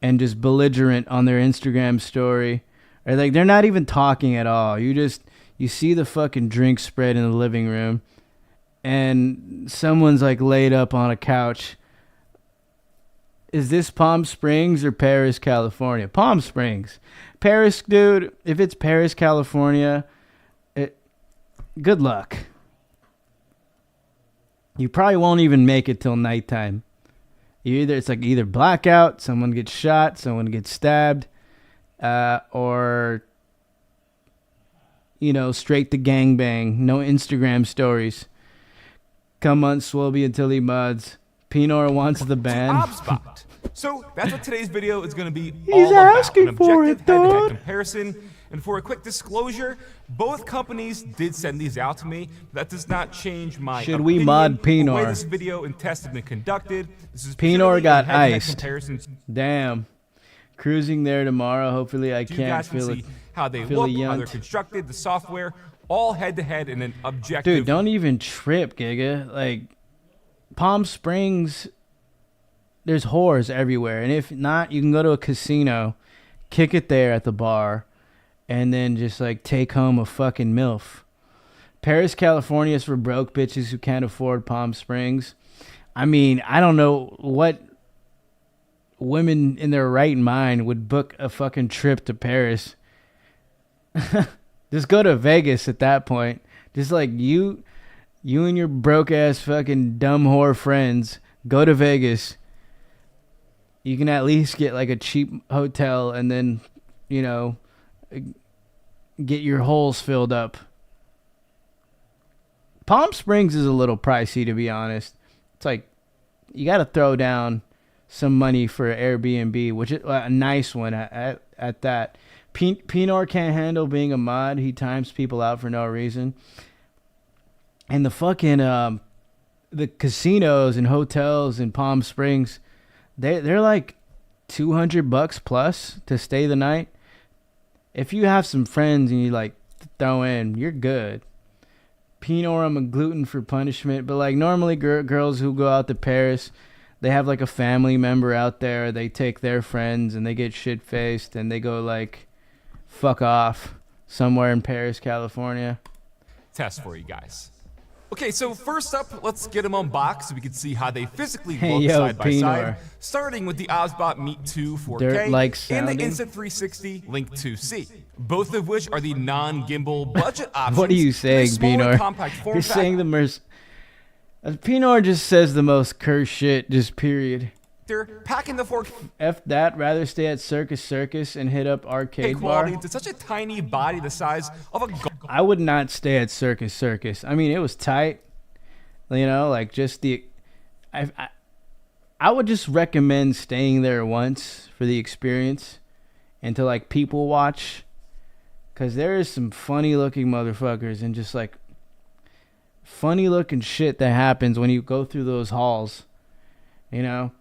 and just belligerent on their Instagram story. Or like they're not even talking at all. You see the fucking drink spread in the living room, and someone's like laid up on a couch. Is this Palm Springs or Paris, California? Palm Springs. Paris, dude, if it's Paris, California, good luck. You probably won't even make it till nighttime. It's either blackout, someone gets shot, someone gets stabbed, or straight to gangbang. No Instagram stories. Come on, Swilby until he muds. Penor wants the ban. So that's what today's video is going to be He's all about. asking An for objective it, head-to-head dog. comparison. And for a quick disclosure, both companies did send these out to me. That does not change my Should opinion. we mod The way Penor? this video and test have been conducted. This is Penor purely got a head-to-head iced. comparison. Damn. Cruising there tomorrow. Hopefully I You can't guys can feel see it. how they feel look, a how they're yunt. constructed, the software, all head-to-head in an objective. Dude, don't even trip, Giga. Like, Palm Springs, there's whores everywhere. And if not, you can go to a casino, kick it there at the bar, and then just, like, take home a fucking MILF. Paris, California is for broke bitches who can't afford Palm Springs. I mean, I don't know what women in their right mind would book a fucking trip to Paris. Just go to Vegas at that point. Just like you and your broke ass fucking dumb whore friends go to Vegas. you can at least get like a cheap hotel and then, you know, get your holes filled up. Palm Springs is a little pricey, to be honest. It's like you got to throw down some money for an Airbnb, which is a nice one at that. Penor can't handle being a mod. He times people out for no reason. And the fucking the casinos and hotels in Palm Springs, they're like $200 plus to stay the night. If you have some friends and you like throw in, you're good. Penor, I'm a gluten for punishment, but like normally girls who go out to Paris, they have like a family member out there. They take their friends and they get shit faced and they go like fuck off somewhere in Paris, California. Test for you guys. Okay, so first up, let's get them unboxed so we can see how they physically look side by side. Starting with the Ozbot Meet 2 4K and the Insta360 Link 2C, both of which are the non-gimbal budget options. What are you saying, Penor? You're saying the Penor just says the most cursed shit, just period. They're packing the 4K. F that, rather stay at Circus and hit up Arcade Bar. It's such a tiny body the size of a... I would not stay at Circus. I mean, it was tight. You know, like just the... I would just recommend staying there once for the experience and to like people watch. Because there is some funny looking motherfuckers and just like funny looking shit that happens when you go through those halls. You know?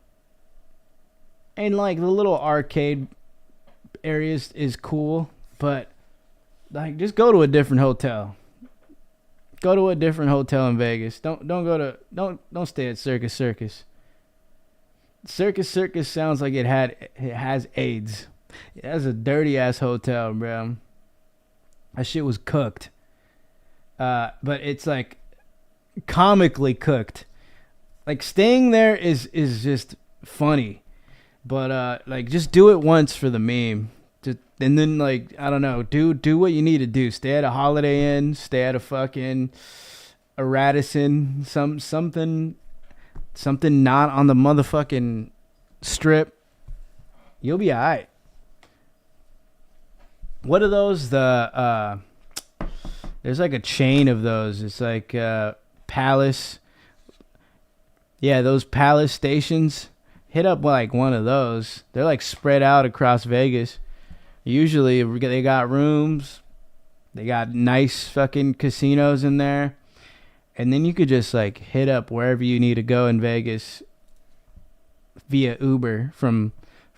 And like the little arcade areas is cool, but like just go to a different hotel. Go to a different hotel in Vegas. Don't stay at Circus. Circus sounds like it has AIDS. It has a dirty ass hotel, bro. That shit was cooked. But it's like comically cooked. Like staying there is just funny. But like just do it once for the meme. And then like I don't know, do what you need to do. Stay at a Holiday Inn, stay at a fucking a Radisson, something not on the motherfucking strip. You'll be alright. What are those? There's like a chain of those. It's like Palace. Yeah, those Palace stations. Hit up like one of those. They're like spread out across Vegas. Usually they got rooms. They got nice fucking casinos in there. And then you could just like hit up wherever you need to go in Vegas via Uber from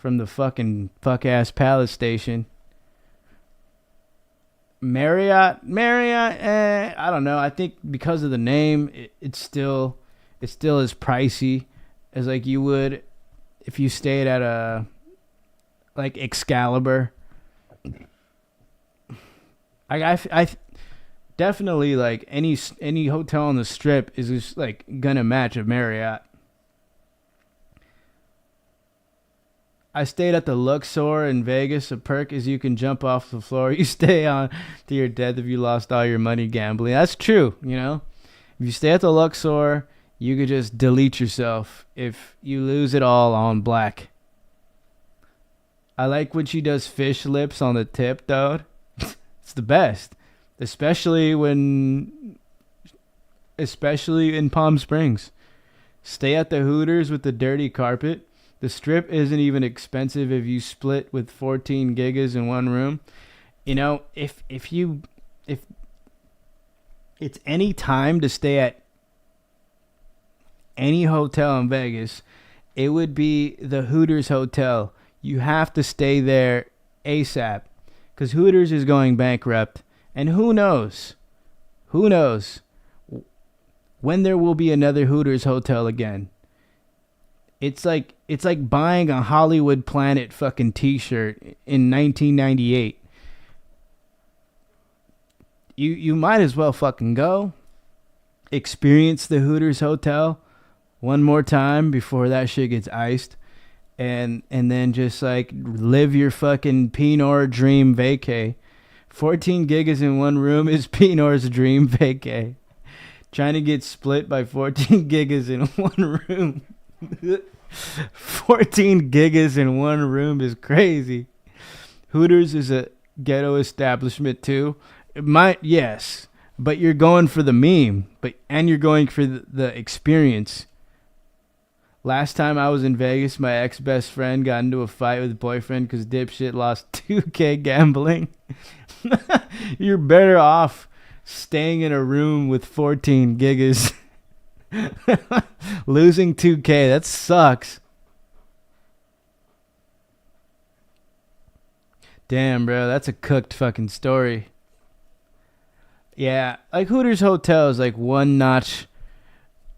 the fucking fuck ass Palace station. Marriott, I don't know. I think because of the name, it's still as pricey as like you would if you stayed at a like Excalibur. I definitely like any hotel on the strip is just like gonna match a Marriott. I stayed at the Luxor in Vegas. A perk is you can jump off the floor. You stay on to your death if you lost all your money gambling. That's true, you know. If you stay at the Luxor, you could just delete yourself if you lose it all on black. I like when she does fish lips on the tip, though. It's the best. Especially in Palm Springs. Stay at the Hooters with the dirty carpet. The strip isn't even expensive if you split with 14 gigas in one room. You know, if it's any time to stay at any hotel in Vegas, it would be the Hooters Hotel. You have to stay there ASAP because Hooters is going bankrupt. And who knows when there will be another Hooters hotel again. It's like buying a Hollywood Planet fucking t-shirt in 1998. You might as well fucking go experience the Hooters hotel one more time before that shit gets iced, and then just like live your fucking Penor dream vacay. 14 gigas in one room is Penor's dream vacay. Trying to get split by 14 gigas in one room. 14 gigas in one room is crazy. Hooters is a ghetto establishment too. It might, yes, but you're going for the meme, and you're going for the experience. Last time I was in Vegas, my ex-best friend got into a fight with his boyfriend because dipshit lost 2K gambling. You're better off staying in a room with 14 gigas. Losing 2K, that sucks. Damn, bro, that's a cooked fucking story. Yeah, like Hooters Hotel is like one notch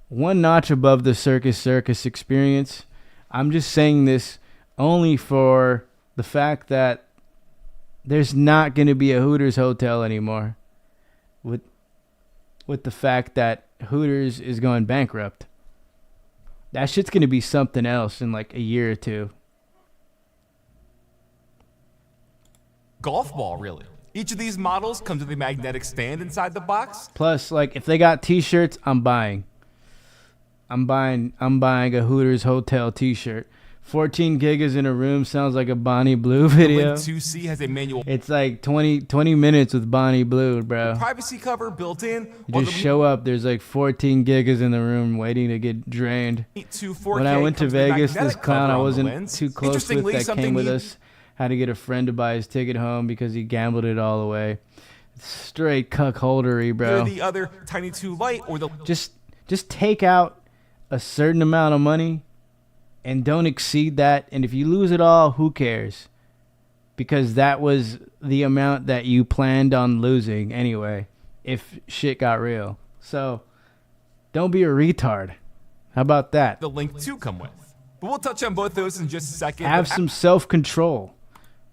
above the Circus experience. I'm just saying this only for the fact that there's not going to be a Hooters Hotel anymore. With the fact that Hooters is going bankrupt. That shit's going to be something else in like a year or two. Golf ball, really. Each of these models comes with a magnetic stand inside the box. Plus, like, if they got t-shirts, I'm buying a Hooters Hotel t-shirt. 14 gigas in a room sounds like a Bonnie Blue video. The Link 2C has a manual. It's like 20 minutes with Bonnie Blue, bro. Privacy cover built in. You just show up. There's like 14 gigas in the room waiting to get drained. When I went to Vegas, this clown I wasn't too close with that came with us had to get a friend to buy his ticket home because he gambled it all away. Straight cuckoldery, bro. The other Tiny 2 Lite or the just take out a certain amount of money and don't exceed that. And if you lose it all, who cares? Because that was the amount that you planned on losing anyway, if shit got real. So don't be a retard. How about that? The Link 2 come with. But we'll touch on both those in just a second. Have some self-control.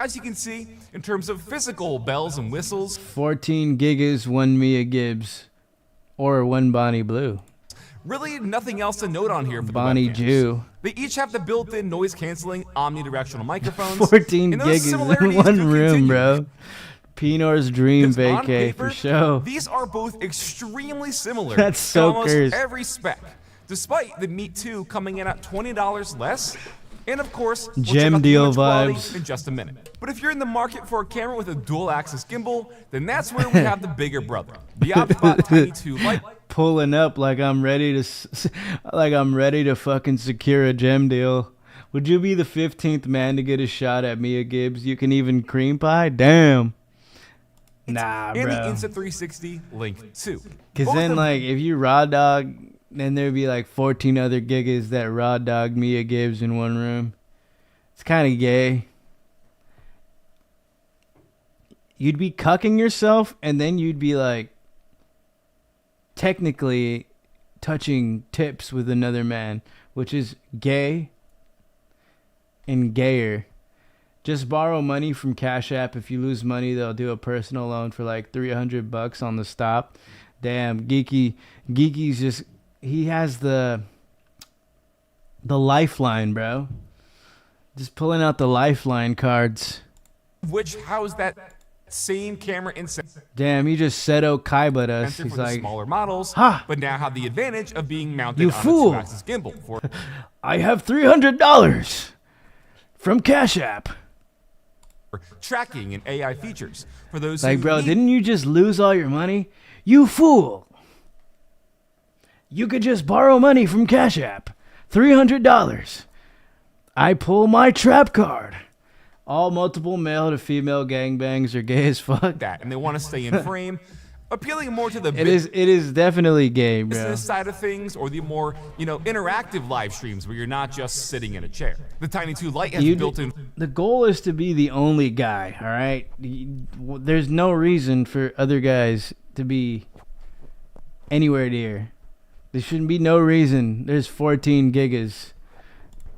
As you can see, in terms of physical bells and whistles, 14 gigas, 1 Mia Gibbs, or 1 Bonnie Blue. Really nothing else to note on here for Bonnie the webcams. Jew. They each have the built-in noise-canceling omnidirectional microphones. 14 gigas in one room, bro. Penor's dream vacay for show. These are both extremely similar. That's so almost cursed. Every spec, despite the Meet 2 coming in at $20 less. And of course, we'll gem check out the deal image quality vibes in just a minute. But if you're in the market for a camera with a dual-axis gimbal, then that's where we have the bigger brother, the Optibot Tiny 2 Lite. Pulling up like I'm ready to fucking secure a gem deal. Would you be the 15th man to get a shot at Mia Gibbs? You can even cream pie? Damn. Nah, bro. And the Insta360 Link 2. Because then, like, if you raw dog, then there'd be like 14 other gigas that raw dog Mia Gibbs in one room. It's kind of gay. You'd be cucking yourself, and then you'd be like technically touching tips with another man, which is gay and gayer. Just borrow money from Cash App. If you lose money, they'll do a personal loan for like $300 on the stop. Damn, Geeky's just, he has the lifeline, bro. Just pulling out the lifeline cards. Which house that same camera inside. Damn, he just Seto Kaiba'd us. For He's the like, smaller models, ha! But now have the advantage of being mounted You on fool! a 2-axis gimbal. For I have $300 from Cash App. tracking and AI features. For those Like, who bro, need didn't you just lose all your money? You fool! You could just borrow money from Cash App. $300. I pull my trap card. All multiple male to female gangbangs are gay as fuck. that, and they want to stay in frame, appealing more to the It is definitely gay, bro. business side of things, or the more, interactive live streams where you're not just sitting in a chair. The Tiny 2 Lite has built-in. The goal is to be the only guy, all right? There's no reason for other guys to be anywhere near. There shouldn't be no reason. There's 14 gigas.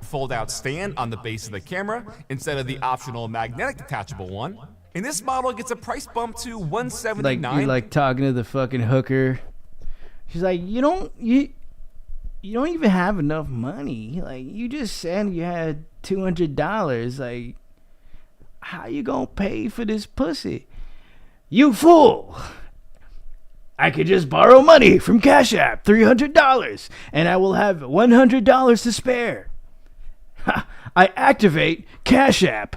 Fold-out stand on the base of the camera instead of the optional magnetic detachable one. And this model gets a price bump to $179. Like you're like talking to the fucking hooker. She's like, you don't even have enough money. Like, you just said you had $200. Like, how you gonna pay for this pussy? You fool! I could just borrow money from Cash App, $300, and I will have $100 to spare. I activate Cash App.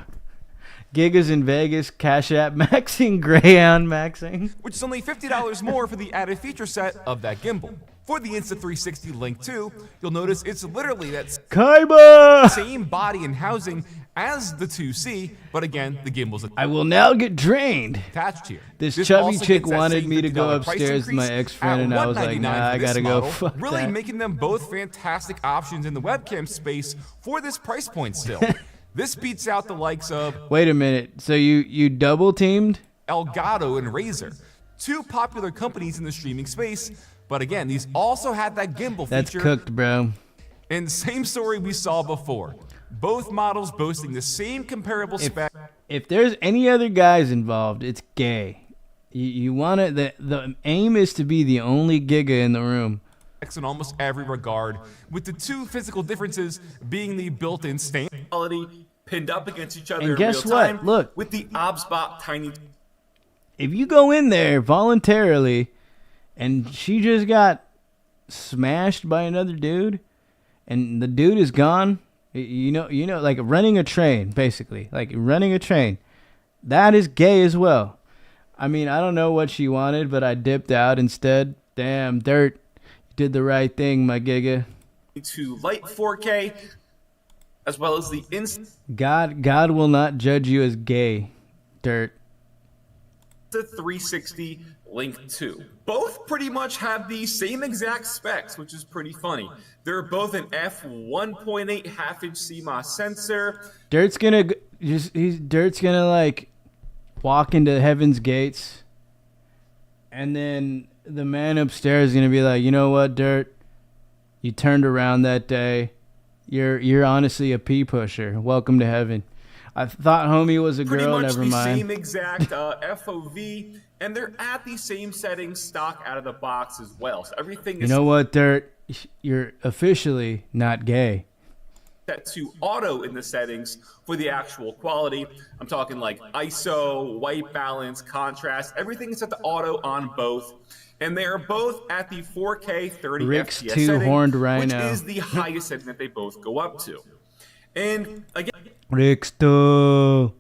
Gigas in Vegas, Cash App maxing, Greyhound maxing. Which is only $50 more for the added feature set of that gimbal. For the Insta360 Link 2, you'll notice it's literally that same body and housing as the 2C, but again, the gimbal's I will now get drained. Attached here. This chubby chick wanted me to go upstairs with my ex-friend, and I was like, nah, I gotta go. Fuck really that. making them both fantastic options in the webcam space for this price point still. This beats out the likes of... Wait a minute, so you double teamed? Elgato and Razer, two popular companies in the streaming space, but again, these also had that gimbal That's feature. cooked, bro. And same story we saw before. Both models boasting the same comparable spec. If there's any other guys involved, it's gay. You want it. The aim is to be the only giga in the room. In almost every regard, with the two physical differences being the built-in stain quality pinned up against each other and in guess real what? time. Look, with the OBSBot tiny. If you go in there voluntarily, and she just got smashed by another dude, and the dude is gone. You know, like running a train, basically, like running a train. That is gay as well. I mean, I don't know what she wanted, but I dipped out instead. Damn, Dirt, you did the right thing, my giga. To light 4K, as well as the God will not judge you as gay, Dirt. The 360 Link 2. Both pretty much have the same exact specs, which is pretty funny. They're both an f1.8 half-inch CMOS sensor. Dirt's gonna like walk into heaven's gates, and then the man upstairs is gonna be like, you know what, Dirt? You turned around that day. You're honestly a pee pusher. Welcome to heaven. I thought homie was a girl. Never mind. Pretty much the same exact FOV, and they're at the same settings stock out of the box as well. So everything is. You know what, Dirt? You're officially not gay. Set to auto in the settings for the actual quality. I'm talking like ISO, white balance, contrast. Everything is set to auto on both. And they are both at the 4K 30 Rick's FPS two-horned setting, rhino. which is the highest setting that they both go up to. And again, Ricksto,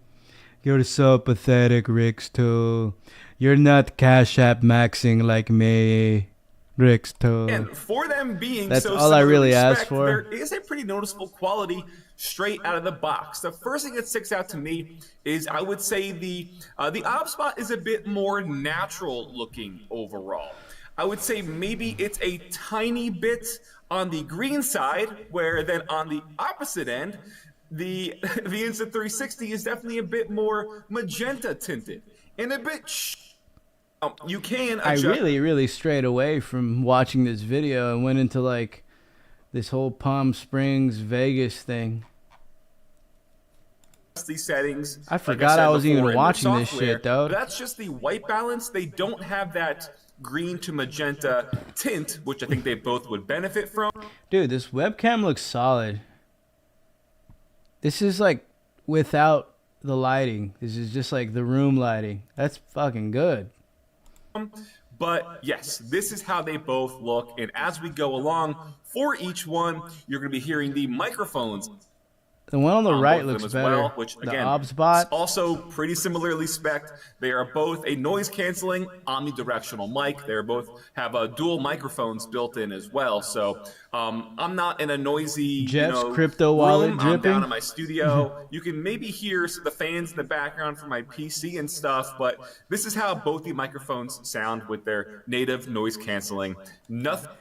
you're so pathetic, Ricksto. You're not Cash App maxing like me, Ricksto. and for them being That's so all I really similar in asked spec, for. there is a pretty noticeable quality straight out of the box. The first thing that sticks out to me is I would say the OBSBot is a bit more natural looking overall. I would say maybe it's a tiny bit on the green side, where then on the opposite end, the Insta360 is definitely a bit more magenta tinted and a bit. You can adjust. I really strayed away from watching this video and went into like this whole Palm Springs Vegas thing. These settings. I forgot I was even watching this shit, though. That's just the white balance. They don't have that green to magenta tint, which I think they both would benefit from. Dude, this webcam looks solid. This is like without the lighting. This is just like the room lighting. That's fucking good. But yes, this is how they both look. And as we go along, for each one, you're going to be hearing the microphones. The one on the right looks better. Well, which the again, OBSBot. also pretty similarly spec'd. They are both a noise canceling omnidirectional mic. They both have dual microphones built in as well. So I'm not in a noisy Jeff's crypto wallet room. dripping. I'm down in my studio. You can maybe hear the fans in the background from my PC and stuff, but this is how both the microphones sound with their native noise canceling. Nothing.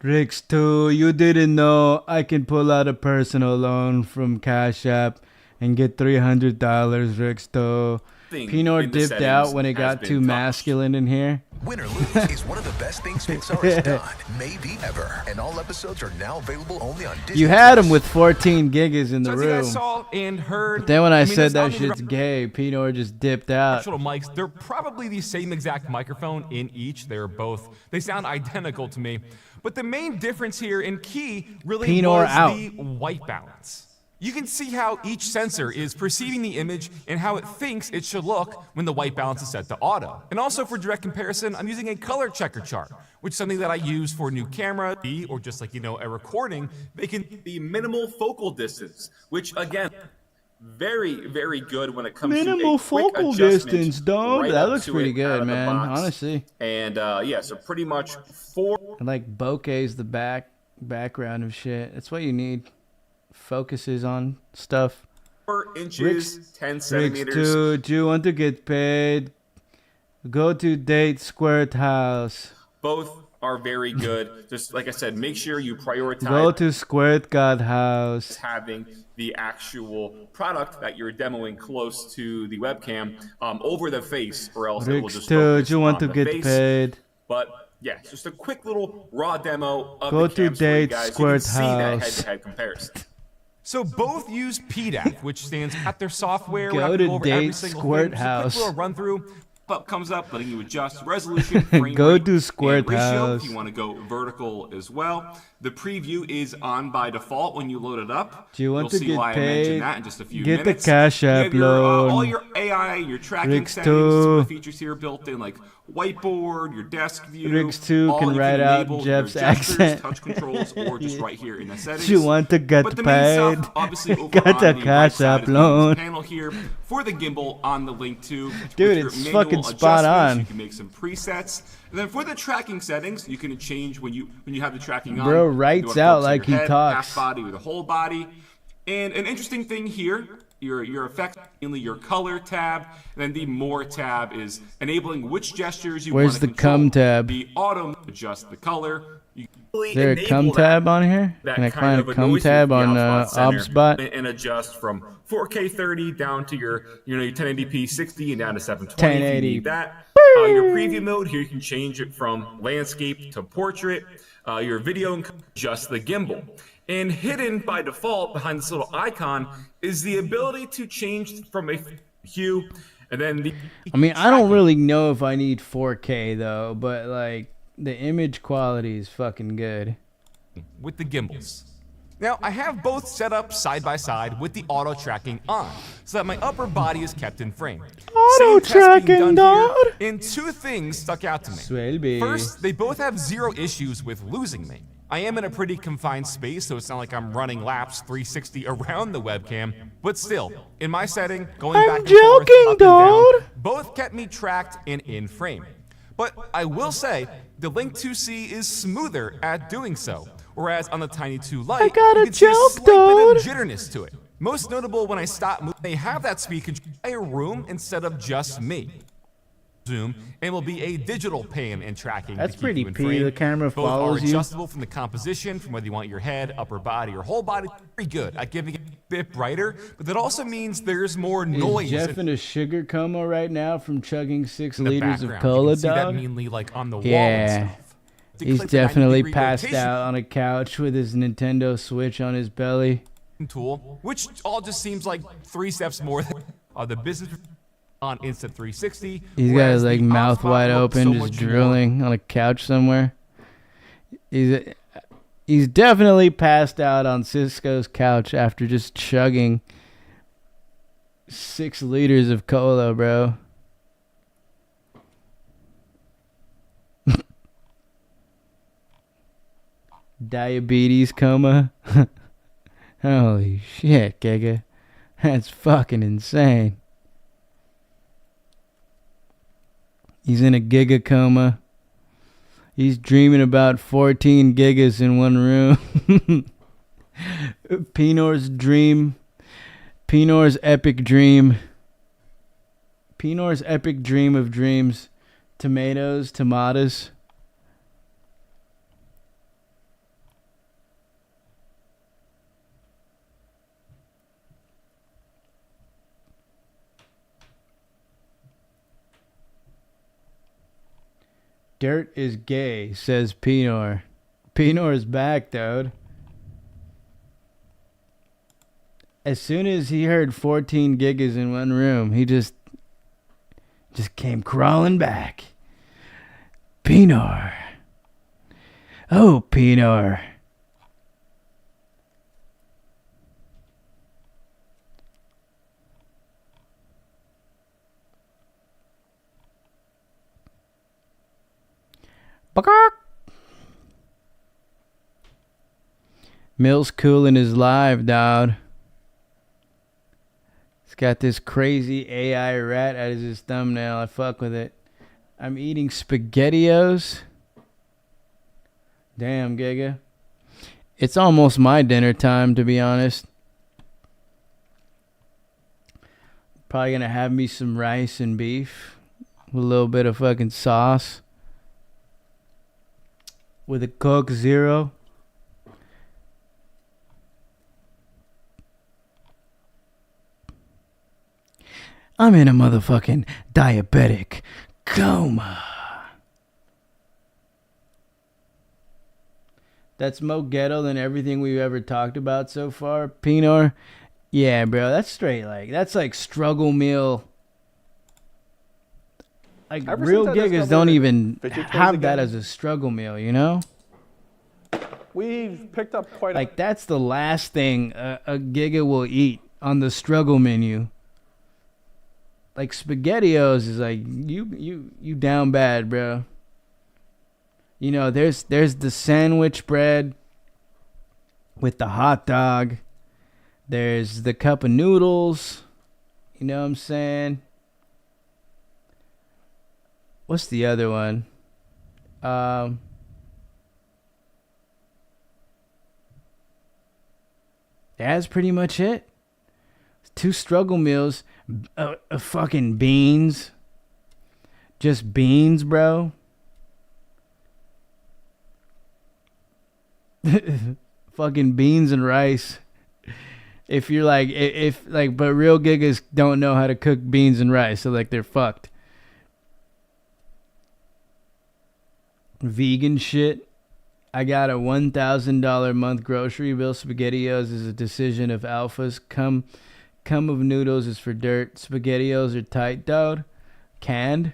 Ricksto, you didn't know I can pull out a personal loan from Cash App and get $300, Ricksto. Penor dipped out when it got too masculine in here. Win or Lose is one of the best things Pixar has done, maybe ever. And all episodes are now available only on Disney+. You had him with 14 gigas in the So room. I saw and heard. But then when I said that shit's gay, Penor just dipped out. Mics, they're probably the same exact microphone in each. They sound identical to me. But the main difference here and key really Penor was out. the white balance. You can see how each sensor is perceiving the image and how it thinks it should look when the white balance is set to auto. And also for direct comparison, I'm using a color checker chart, which is something that I use for a new camera or just like, a recording. They can the minimal focal distance, which again, very, very good when it comes to minimal a quick focal adjustment distance, dog. right That up looks to pretty it out good, of the man. box. Honestly. And yeah, so pretty much I like bokeh's the background of shit. That's what you need. Focuses on stuff. 4 inches, 10 centimeters. Dude, you want to get paid? Go to Date Squirt House. Both are very good. Just like I said, make sure you prioritize. Go to Squirt God House. Having the actual product that you're demoing close to the webcam over the face, or else it will just focus you want on to the get face. paid? But yeah, it's just a quick little raw demo of Go the to cams for you Date guys. Squirt You can see that House. head-to-head comparison. So both use PDAF, which stands at their software. Go We're not gonna to go over every Date single Squirt thing. Just a House. quick little run through. Pop comes up, letting you adjust resolution, frame Go rate, to Squirt and ratio House. if you want to go vertical as well. The preview is on by default when you load it up. Do you want You'll to see get why I paid? mentioned that in just a few Get minutes. the Cash App You have loan. all your AI, your tracking Rigs settings, some 2. of the features here built in, like whiteboard, your desk view. Rigs 2 all can you write out enable Jeff's your gestures, accent. touch controls, or just right here in the settings. Do you want to get But the main paid? stuff, obviously, over Got on the the Cash right side App is the loan. panel here for the gimbal on the link to. Dude, with your it's manual fucking spot adjustments. on. You can make some presets. And then for the tracking settings, you can change when you have the tracking on. Bro You writes want to out focus on like your he head, talks. half body or the whole body. And an interesting thing here, your effects, mainly your color tab, and then the more tab is enabling which gestures you want Where's to the control. cum tab? The auto adjust the color. You can Is there a enable cum that- tab on here? that Can I kind find of a cum noise tab with the on Center OBSBot? and adjust from 4K 30 down to your 1080p 60 and down to 720 if you 1080. need that. Your preview mode here, you can change it from landscape to portrait. Your video and adjust the gimbal. And hidden by default behind this little icon is the ability to change from a hue and then the. I mean, I don't really know if I need 4K though, but like the image quality is fucking good. With the gimbals. Now, I have both set up side by side with the auto tracking on, so that my upper body is kept in frame. Auto Same test being tracking, done here, dog. and two things stuck out to me. Swelby. First, they both have zero issues with losing me. I am in a pretty confined space, so it's not like I'm running laps 360 around the webcam, but still, in my setting, going I'm back and joking, forth, up and down, dude. both kept me tracked and in frame. But I will say, the Link 2C is smoother at doing so, whereas on the Tiny 2 Lite, I got you a can see a joke, slight bit of dude. jitterness to it. Most notable when I stop moving, they have that speed control in a room instead of just me. Zoom, and will be a digital pan and tracking. That's to keep pretty you in P. frame. The camera Both follows are you. adjustable from the composition, from whether you want your head, upper body, or whole body. Pretty good at giving it a bit brighter, but that also means there's more noise. Is Jeff in a sugar coma right now from chugging 6 in the liters of background. cola, You can see that dog? mainly like on the wall Yeah. and stuff. To He's click the 90 definitely degree passed rotation out on a couch with his Nintendo Switch on his belly. tool, which all just seems like 3 steps more than the business on Insta360. He's got whereas his like the mouth Opspot wide looks open, so just much more drooling on a couch somewhere. He's definitely passed out on Cisco's couch after just chugging 6 liters of cola, bro. Diabetes coma. Holy shit, Giga. That's fucking insane. He's in a giga coma. He's dreaming about 14 gigas in one room. Penor's dream. Penor's epic dream. Penor's epic dream of dreams. Tomatoes. Dirt is gay, says Penor. Penor is back, dude. As soon as he heard 14 gigas in one room, he just came crawling back. Penor. Oh, Penor. Mill's cooling his live, dog. It's got this crazy AI rat as his thumbnail. I fuck with it. I'm eating SpaghettiOs. Damn, Giga. It's almost my dinner time, to be honest. Probably gonna have me some rice and beef with a little bit of fucking sauce. With a Coke Zero. I'm in a motherfucking diabetic coma. That's more ghetto than everything we've ever talked about so far. Penor. Yeah, bro. That's straight like. That's like struggle meal. Like real giggers don't even have that as a struggle meal, you know? We've picked up quite like that's the last thing a giga will eat on the struggle menu. Like SpaghettiOs is like you down bad, bro. You know, there's the sandwich bread with the hot dog. There's the cup of noodles. You know what I'm saying? What's the other one? That's pretty much it. 2 struggle meals, fucking beans. Just beans, bro. Fucking beans and rice. If you're like, but real gigas don't know how to cook beans and rice, so like they're fucked. Vegan shit. I got a $1,000 a month grocery bill. SpaghettiOs is a decision of alphas. Cum of noodles is for dirt. SpaghettiOs are tight, dude. Canned.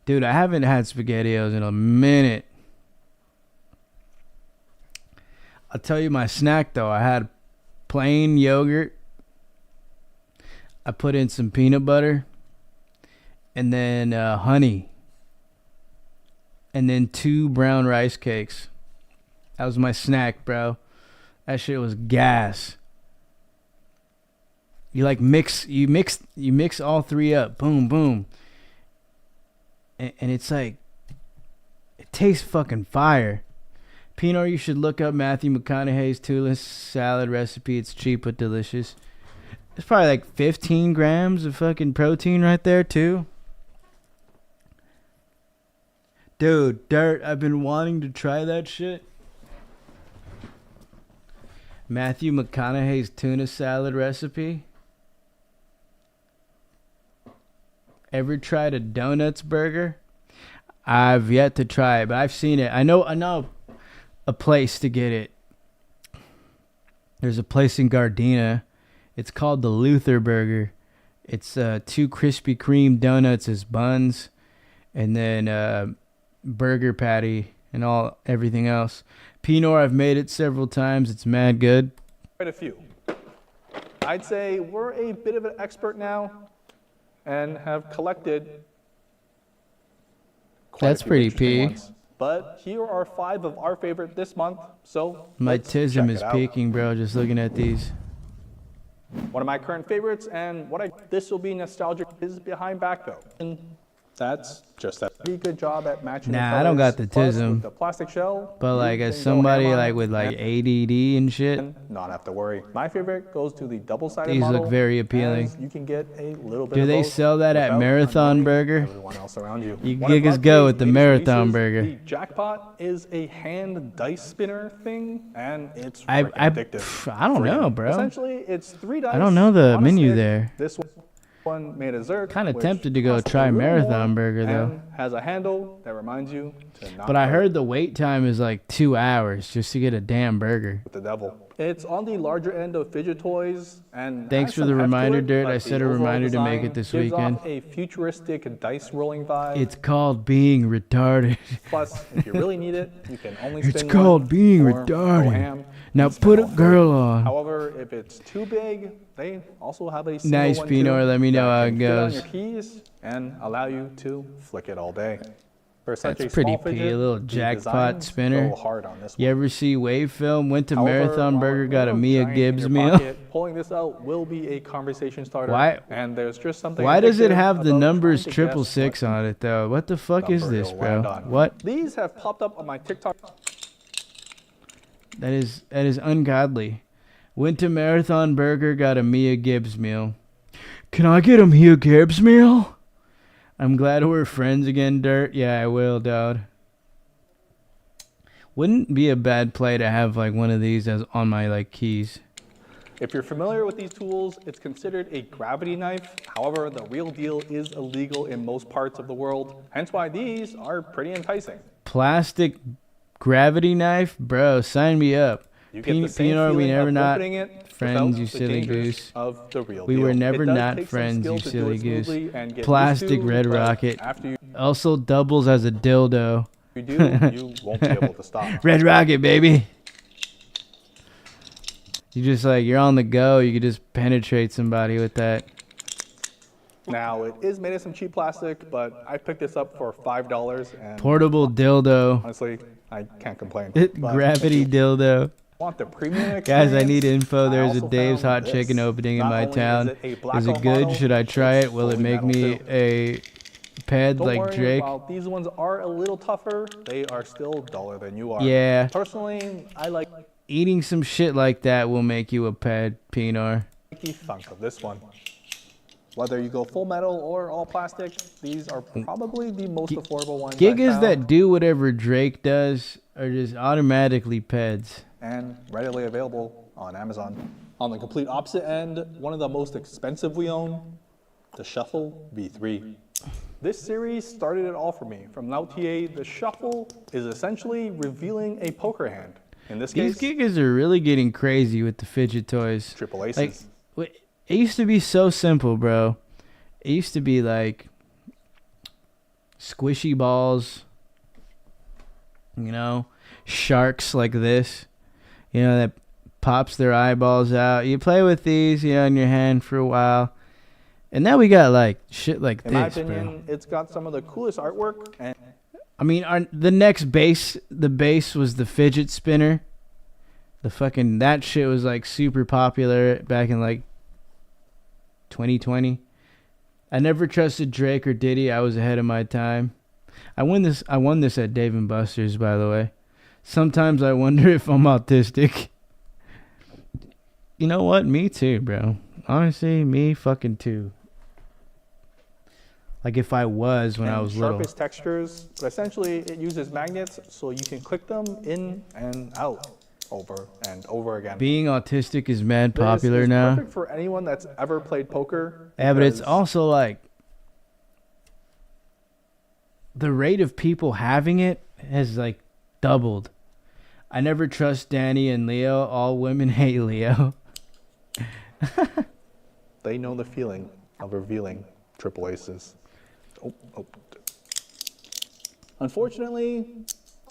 Dude, I haven't had SpaghettiOs in a minute. I'll tell you my snack, though. I had plain yogurt. I put in some peanut butter. And then honey. And then 2 brown rice cakes. That was my snack, bro. That shit was gas. You like mix all 3 up. Boom, boom. And it's like, it tastes fucking fire. Penor, you should look up Matthew McConaughey's tuna salad recipe. It's cheap but delicious. It's probably like 15 grams of fucking protein right there, too. Dude, dirt, I've been wanting to try that shit. Matthew McConaughey's tuna salad recipe. Ever tried a donuts burger? I've yet to try it, but I've seen it. I know a place to get it. There's a place in Gardena. It's called the Luther Burger. It's 2 Krispy Kreme donuts as buns, and then burger patty and everything else. Penor, I've made it several times. It's mad good. quite a few. I'd say we're a bit of an expert now and have collected That's pretty P. Ones. But here are 5 of our favorite this month, so my tism is peaking, bro, just looking at these. One of my current favorites, and this will be nostalgic, is Behind Back though. And that's just a pretty good job at matching. Nah, I don't got the tism. With the plastic shell, but like as somebody like with like ADD and shit, not have to worry. My favorite goes to the double-sided these model. Look very appealing. You can get a little bit. Do they sell that at Marathon Burger? Everyone else around you. You gigas go with the Marathon Burger. The Jackpot is a hand dice spinner thing, and it's addictive. I don't know, bro. Essentially, it's 3 dice. I don't know the menu there. This one made a Zerk. Kind of tempted to go try Marathon Burger though. Has a handle that reminds you to not. But I heard the wait time is like 2 hours just to get a damn burger. With the devil. It's on the larger end of fidget toys, and thanks for the reminder, Dirt. I set a reminder to make it this weekend. Off a futuristic dice rolling vibe. It's called being retarded. Plus, if you really need it, you can only spin It's called being retarded. Now put a girl on. However, if it's too big, they also have a nice Penor. Let me know how it goes. Fit on your keys and allow you to flick it all day. For such That's a pretty small P, fidget, a little the jackpot designs spinner. go hard on this You one. ever see Wave Film? Went to However, Marathon while Burger, a got a little Mia giant in Gibbs your meal. pocket, pulling this out will be a conversation starter. Why- And there's just something. Why does it addictive have the about numbers trying to guess 666 what on it though? What the fuck is number this, it'll land bro? on. What? These have popped up on my TikTok. That is ungodly. Went to Marathon Burger, got a Mia Gibbs meal. Can I get a Mia Gibbs meal? I'm glad we're friends again, Dirt. Yeah, I will, dude. Wouldn't be a bad play to have like one of these as on my like keys. If you're familiar with these tools, it's considered a gravity knife. However, the real deal is illegal in most parts of the world. Hence why these are pretty enticing. Plastic gravity knife, bro. Sign me up. You get the same Penor, we feeling never of not opening it friends, without you the silly dangers goose. of the real We deal. were It never does not take some friends, skill you to do silly it goose. smoothly and get used Plastic to, red but rocket. After Also doubles as a dildo. you do, you won't be able to stop. Red rocket, baby. You just like, you're on the go. You could just penetrate somebody with that. Now, it is made of some cheap plastic, but I picked this up for $5. And Portable dildo. honestly, I can't complain. But Gravity dildo. want the premium Guys, I experience, need info. I There's a also Dave's found Hot Chicken this. opening in Not my only town. Is it, a Is blackout it good? model, Should I try it's it? Will it fully make metal me too. a ped Don't like worry, Drake? while these ones are a little tougher, they are still duller than you are. Yeah. Personally, I like Eating some shit like that will make you a ped, Penor. the thunk of this one. Whether you go full metal or all plastic, these are probably the most affordable ones. I Gigas found, that do whatever Drake does are just automatically peds. and readily available on Amazon. On the complete opposite end, one of the most expensive we own, the Shuffle V3. This series started it all for me. From LTA, the Shuffle is essentially revealing a poker hand. In this These case, Gigas are really getting crazy with the fidget toys. triple aces. Like, it used to be so simple, bro. It used to be like squishy balls, you know, sharks like this, you know, that pops their eyeballs out. You play with these, you know, in your hand for a while. And now we got like shit like in my this, opinion, bro. it's got some of the coolest artwork. And I mean, the next base, the base was the fidget spinner. That shit was like super popular back in like 2020. I never trusted Drake or Diddy. I was ahead of my time. I won this at Dave & Buster's, by the way. Sometimes I wonder if I'm autistic. You know what? Me too, bro. Honestly, me fucking too. Like if I was when I was little. sharpest textures, but essentially it uses magnets so you can click them in and out over and over again. Being autistic is mad This popular is now. perfect for anyone that's ever played poker. Yeah, but it's because also like the rate of people having it has like doubled. I never trust Danny and Leo. All women hate Leo. they know the feeling of revealing triple aces. Oh. Unfortunately,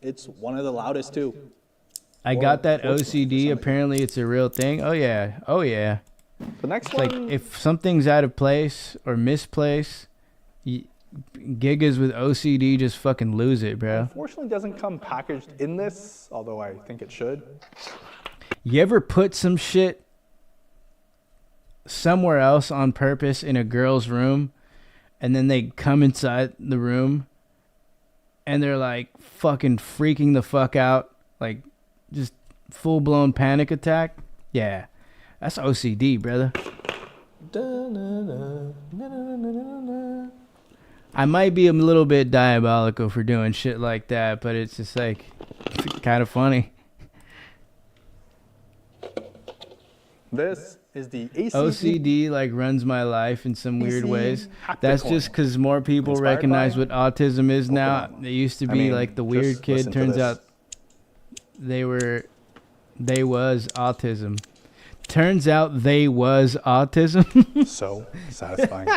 it's one of the loudest too. I got that OCD. Apparently, it's a real thing. Oh yeah. The next It's like one, if something's out of place or misplaced, Gigas with OCD just fucking lose it, bro. unfortunately, doesn't come packaged in this, although I think it should. You ever put some shit somewhere else on purpose in a girl's room, and then they come inside the room, and they're like fucking freaking the fuck out, like just full-blown panic attack? Yeah, that's OCD, brother. I might be a little bit diabolical for doing shit like that, but it's just like, it's kind of funny. This is the ACP. OCD like runs my life in some weird PC ways. haptic That's coin. just because more people Inspired recognize by what autism is now. Pokemon. It used to I be mean, like the just weird kid. listen to Turns this. out they was autism. Turns out they was autism. So satisfying.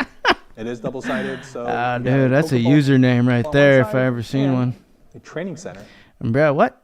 It is double-sided, so... Ah, you got dude, that's a Pokeball username right on one there if side I ever seen and one. A training center. And bro, what?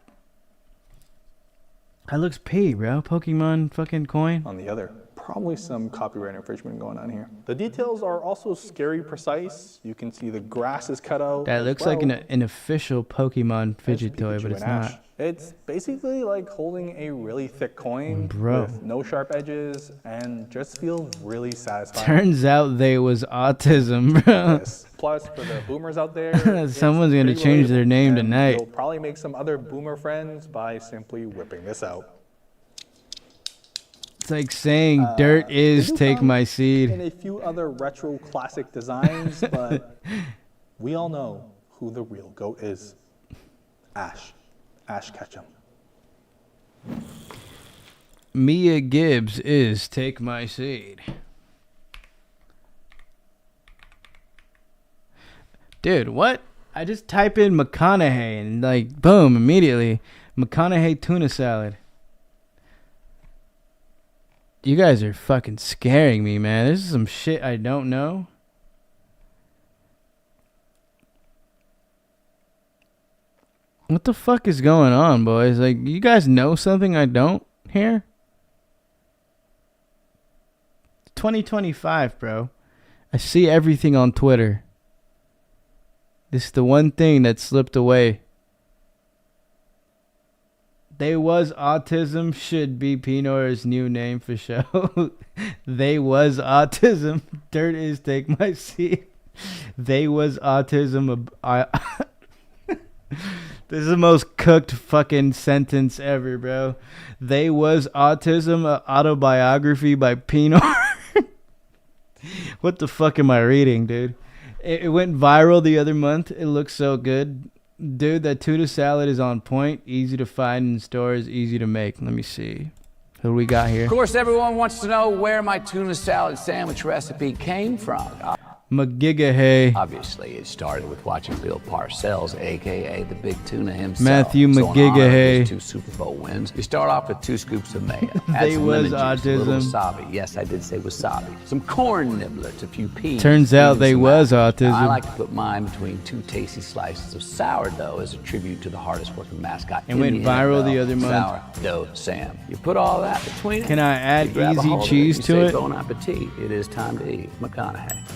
That looks P, bro. Pokemon fucking coin. On the other. probably some copyright infringement going on here. The details are also scary precise. You can see the grass is cut out. That looks like an official Pokemon fidget toy, but it's not. It's basically like holding a really thick coin with no sharp edges and just feels really satisfying. Turns out they was autism, bro. Yes. Plus, for the boomers out there, someone's gonna change their name tonight. You'll probably make some other boomer friends by simply whipping this out. It's like saying dirt is take my seed. And a few other retro classic designs, but we all know who the real GOAT is. Ash Ketchum. Mia Gibbs is take my seed. Dude, what? I just type in McConaughey and like boom, immediately McConaughey tuna salad. You guys are fucking scaring me, man. This is some shit I don't know. What the fuck is going on, boys? Like, you guys know something I don't here? 2025, bro. I see everything on Twitter. This is the one thing that slipped away. They Was Autism should be Penor's new name for show. They Was Autism. Dirt is take my seat. They Was Autism. This is the most cooked fucking sentence ever, bro. They Was Autism, an autobiography by Penor. What the fuck am I reading, dude? It went viral the other month. It looks so good. Dude, that tuna salad is on point. Easy to find in stores, easy to make. Let me see. Who do we got here? Of course, everyone wants to know where my tuna salad sandwich recipe came from. McGigahay. Obviously, it started with watching Bill Parcells, a.k.a. the Big Tuna himself. Matthew McGigahay. So 2 Super Bowl wins. You start off with 2 scoops of mayo. They Was Autism. A little wasabi. Yes, I did say wasabi. Some corn niblets, a few peas. Turns out they was autism. Now, I like to put mine between 2 tasty slices of sourdough as a tribute to the hardest working mascot. It went viral the other month. Sourdough Sam. You put all that between it. Can I add easy cheese to it? Bon appetit. It is time to eat. McConaughey.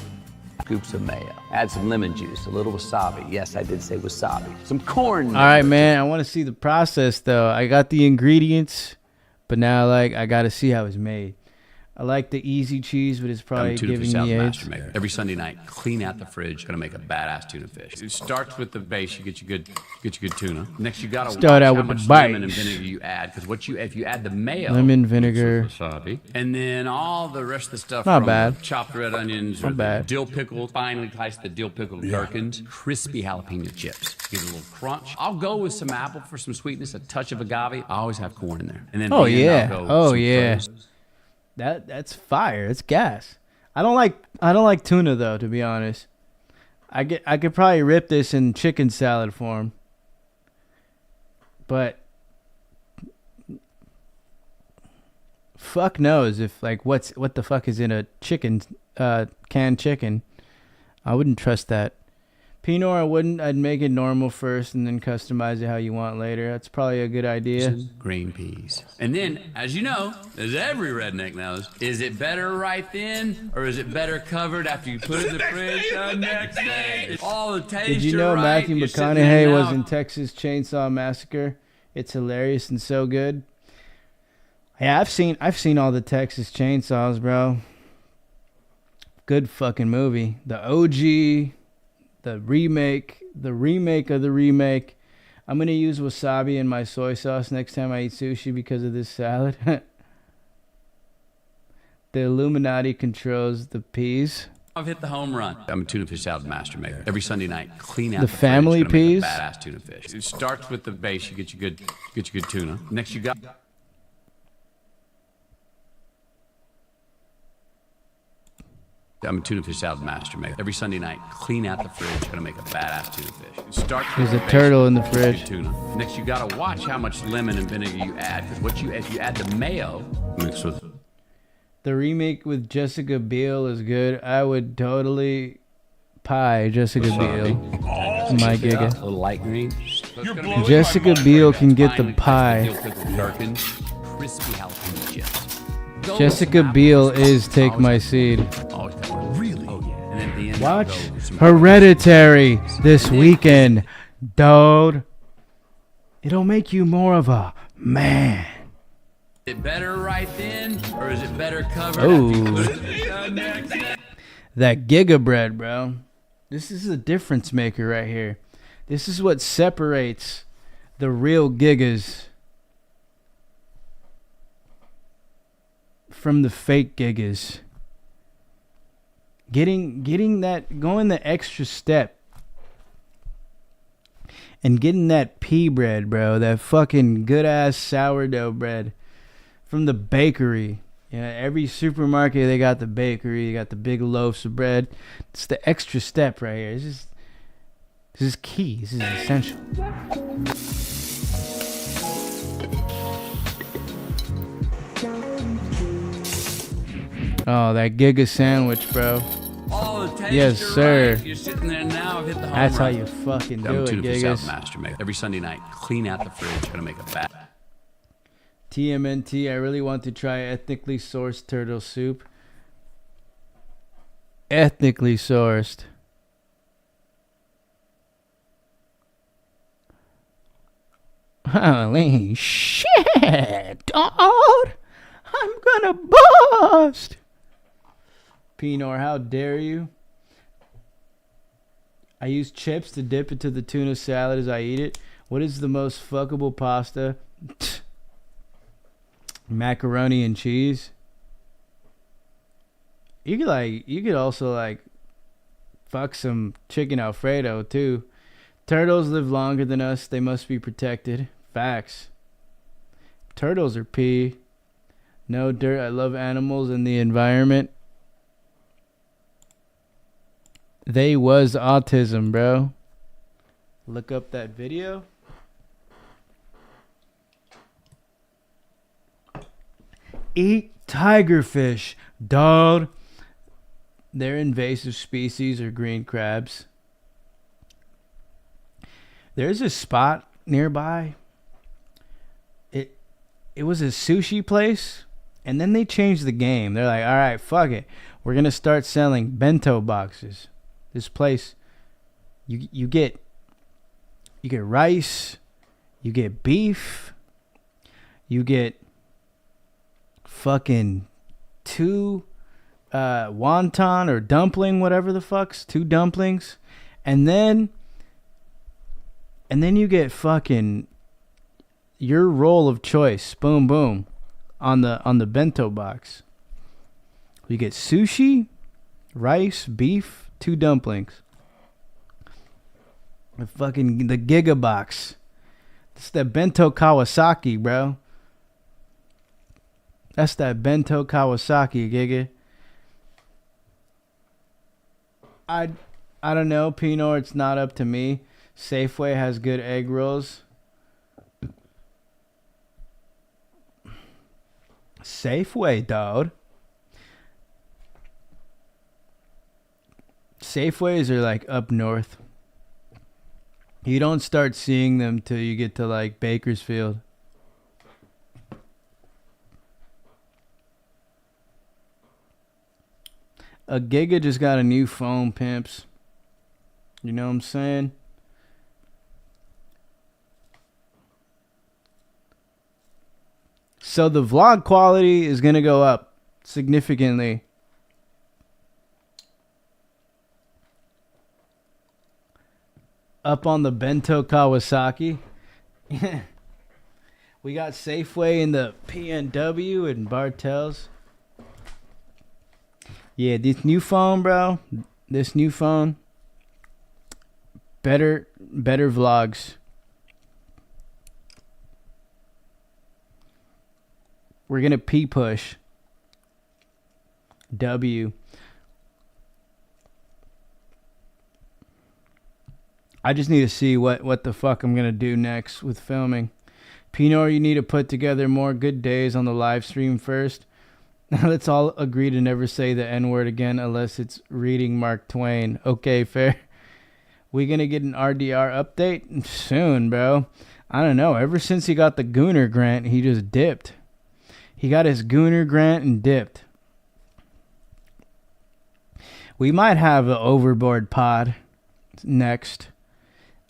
Scoops of mayo. Add some lemon juice, a little wasabi. Yes, I did say wasabi. Some corn. All right, man. I want to see the process, though. I got the ingredients, but now, like, I got to see how it's made. I like the easy cheese, but it's probably giving me AIDS. Every Sunday night, clean out the fridge. Gonna make a badass tuna fish. It starts with the base. You get your good tuna. Next, you gotta start out with how much the lemon and base. vinegar you add, because if you add the mayo, Lemon, vinegar, wasabi, and then all the rest of the stuff. Not from bad. Chopped red onions, Not bad. dill pickle, finely sliced the dill pickled gherkins, crispy jalapeno chips. Give it a little crunch. I'll go with some apple for some sweetness, a touch of agave. I always have corn in there, and then Oh at the end, yeah, I'll go oh some yeah. frozen. That's fire. It's gas. I don't like tuna though, to be honest. I could probably rip this in chicken salad form. But fuck knows if like what the fuck is in a chicken canned chicken. I wouldn't trust that. Penor, I wouldn't. I'd make it normal first and then customize it how you want later. That's probably a good idea. Green peas. And then, as you know, as every redneck knows, is it better right then or is it better covered after you put it in the fridge the next day? All the taste. Did you know right, Matthew you're sitting there McConaughey was now. in Texas Chainsaw Massacre? It's hilarious and so good. Yeah, I've seen all the Texas Chainsaws, bro. Good fucking movie. The OG. The remake of the remake. I'm going to use wasabi in my soy sauce next time I eat sushi because of this salad. The Illuminati controls the peas. I've hit the home run. I'm a tuna fish salad master maker. Every Sunday night, clean out The fridge. family Gonna make a peas? badass tuna fish. It starts with the base. You get your good tuna. Next, you got. I'm a tuna fish salad master maker. Every Sunday night, clean out the fridge. Gonna make a badass tuna fish. It starts with There's the a base, turtle in the you get your fridge. Tuna. Next, you gotta watch how much lemon and vinegar you add, because if you add the mayo mixed with. The remake with Jessica Biel is good. I would totally pie Jessica Biel. My giga. A little light green. Jessica Biel can get the pie. Dill pickled gherkins, crispy jalapeno chips. Jessica Biel is Take My Seed. Really? Oh, yeah. And then at the end, Watch Hereditary this weekend, dude. It'll make you more of a man. Is it better right then, or is it better covered after you put it next day? That Giga bread, bro. This is a difference maker right here. This is what separates the real Gigas from the fake Gigas. Getting that, going the extra step and getting that pea bread, bro. That fucking good ass sourdough bread from the bakery. Yeah, every supermarket they got the bakery, they got the big loaves of bread. It's the extra step right here. This is key. This is essential. Oh, that Giga sandwich, bro. Yes, sir. Right. You're sitting there now. Hit the home That's how run. you fucking do it, Tuna fish Gigas. out master make. Every Sunday night, clean out the fridge. Gonna make a bat. TMNT, I really want to try ethnically sourced turtle soup. Ethnically sourced. Holy shit, dog. I'm gonna bust. Penor, how dare you? I use chips to dip into the tuna salad as I eat it. What is the most fuckable pasta? Macaroni and cheese. You could also like fuck some chicken Alfredo too. Turtles live longer than us. They must be protected. Facts. Turtles are pee. No dirt. I love animals and the environment. They was autism, bro. Look up that video. Eat tigerfish, dog. They're invasive species or green crabs. There's a spot nearby. It was a sushi place, and then they changed the game. They're like, all right, fuck it. We're going to start selling bento boxes. This place, you get rice, you get beef, you get fucking 2 wonton or dumpling, whatever the fuck's, 2 dumplings, and then you get fucking your roll of choice, boom boom, on the bento box. You get sushi, rice, beef, 2 dumplings. The Giga box. It's that bento Kawasaki, bro. That's that bento Kawasaki, Giga. I don't know, Penor. It's not up to me. Safeway has good egg rolls. Safeway, dude. Safeways are like up north. You don't start seeing them till you get to like Bakersfield. A Giga just got a new phone, pimps. You know what I'm saying? So the vlog quality is going to go up significantly. Up on the bento Kawasaki. We got Safeway in the PNW and Bartels. Yeah, this new phone, bro. This new phone. Better vlogs. We're going to P-push. W. I just need to see what the fuck I'm going to do next with filming. Penor, you need to put together more good days on the live stream first. Let's all agree to never say the N-word again unless it's reading Mark Twain. Okay, fair. We going to get an RDR update? Soon, bro. I don't know. Ever since he got the Gooner grant, he just dipped. He got his Gooner Grant and dipped. We might have an overboard pod next.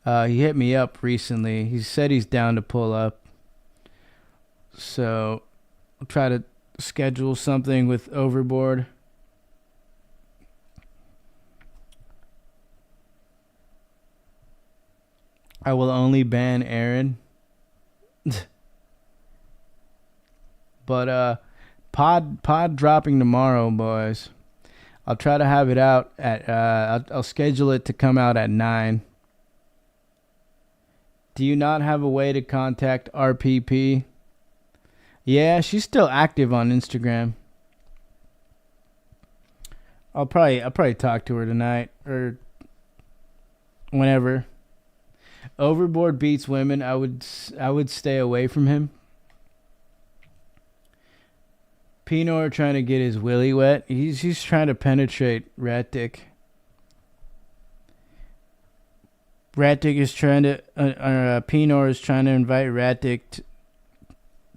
He hit me up recently. He said he's down to pull up. So I'll try to schedule something with overboard. I will only ban Aaron. But pod dropping tomorrow, boys. I'll try to have it out at I'll schedule it to come out at 9. Do you not have a way to contact RPP? Yeah, she's still active on Instagram. I'll probably talk to her tonight or whenever. Overboard beats women. I would stay away from him. Penor trying to get his willy wet. He's trying to penetrate Rat Dick. Rat Dick is trying to Penor is trying to invite Rat Dick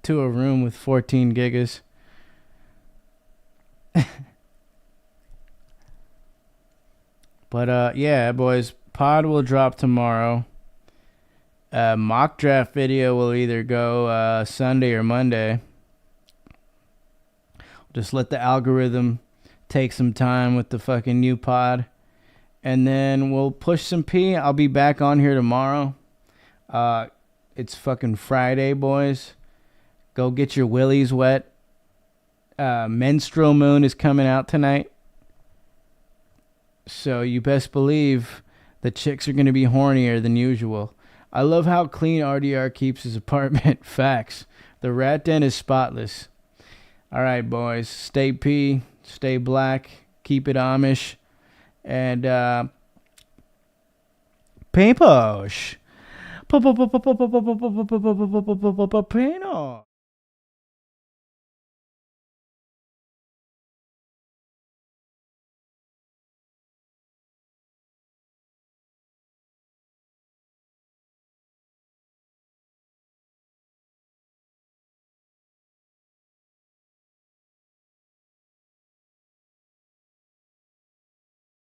to a room with 14 gigas. But yeah, boys, pod will drop tomorrow. Mock draft video will either go Sunday or Monday. Just let the algorithm take some time with the fucking new pod. And then we'll push some P. I'll be back on here tomorrow. It's fucking Friday, boys. Go get your willies wet. Menstrual Moon is coming out tonight. So you best believe the chicks are going to be hornier than usual. I love how clean RDR keeps his apartment. Facts. The rat den is spotless. All right, boys. Stay P. Stay black. Keep it Amish. And Paintbush. Penor.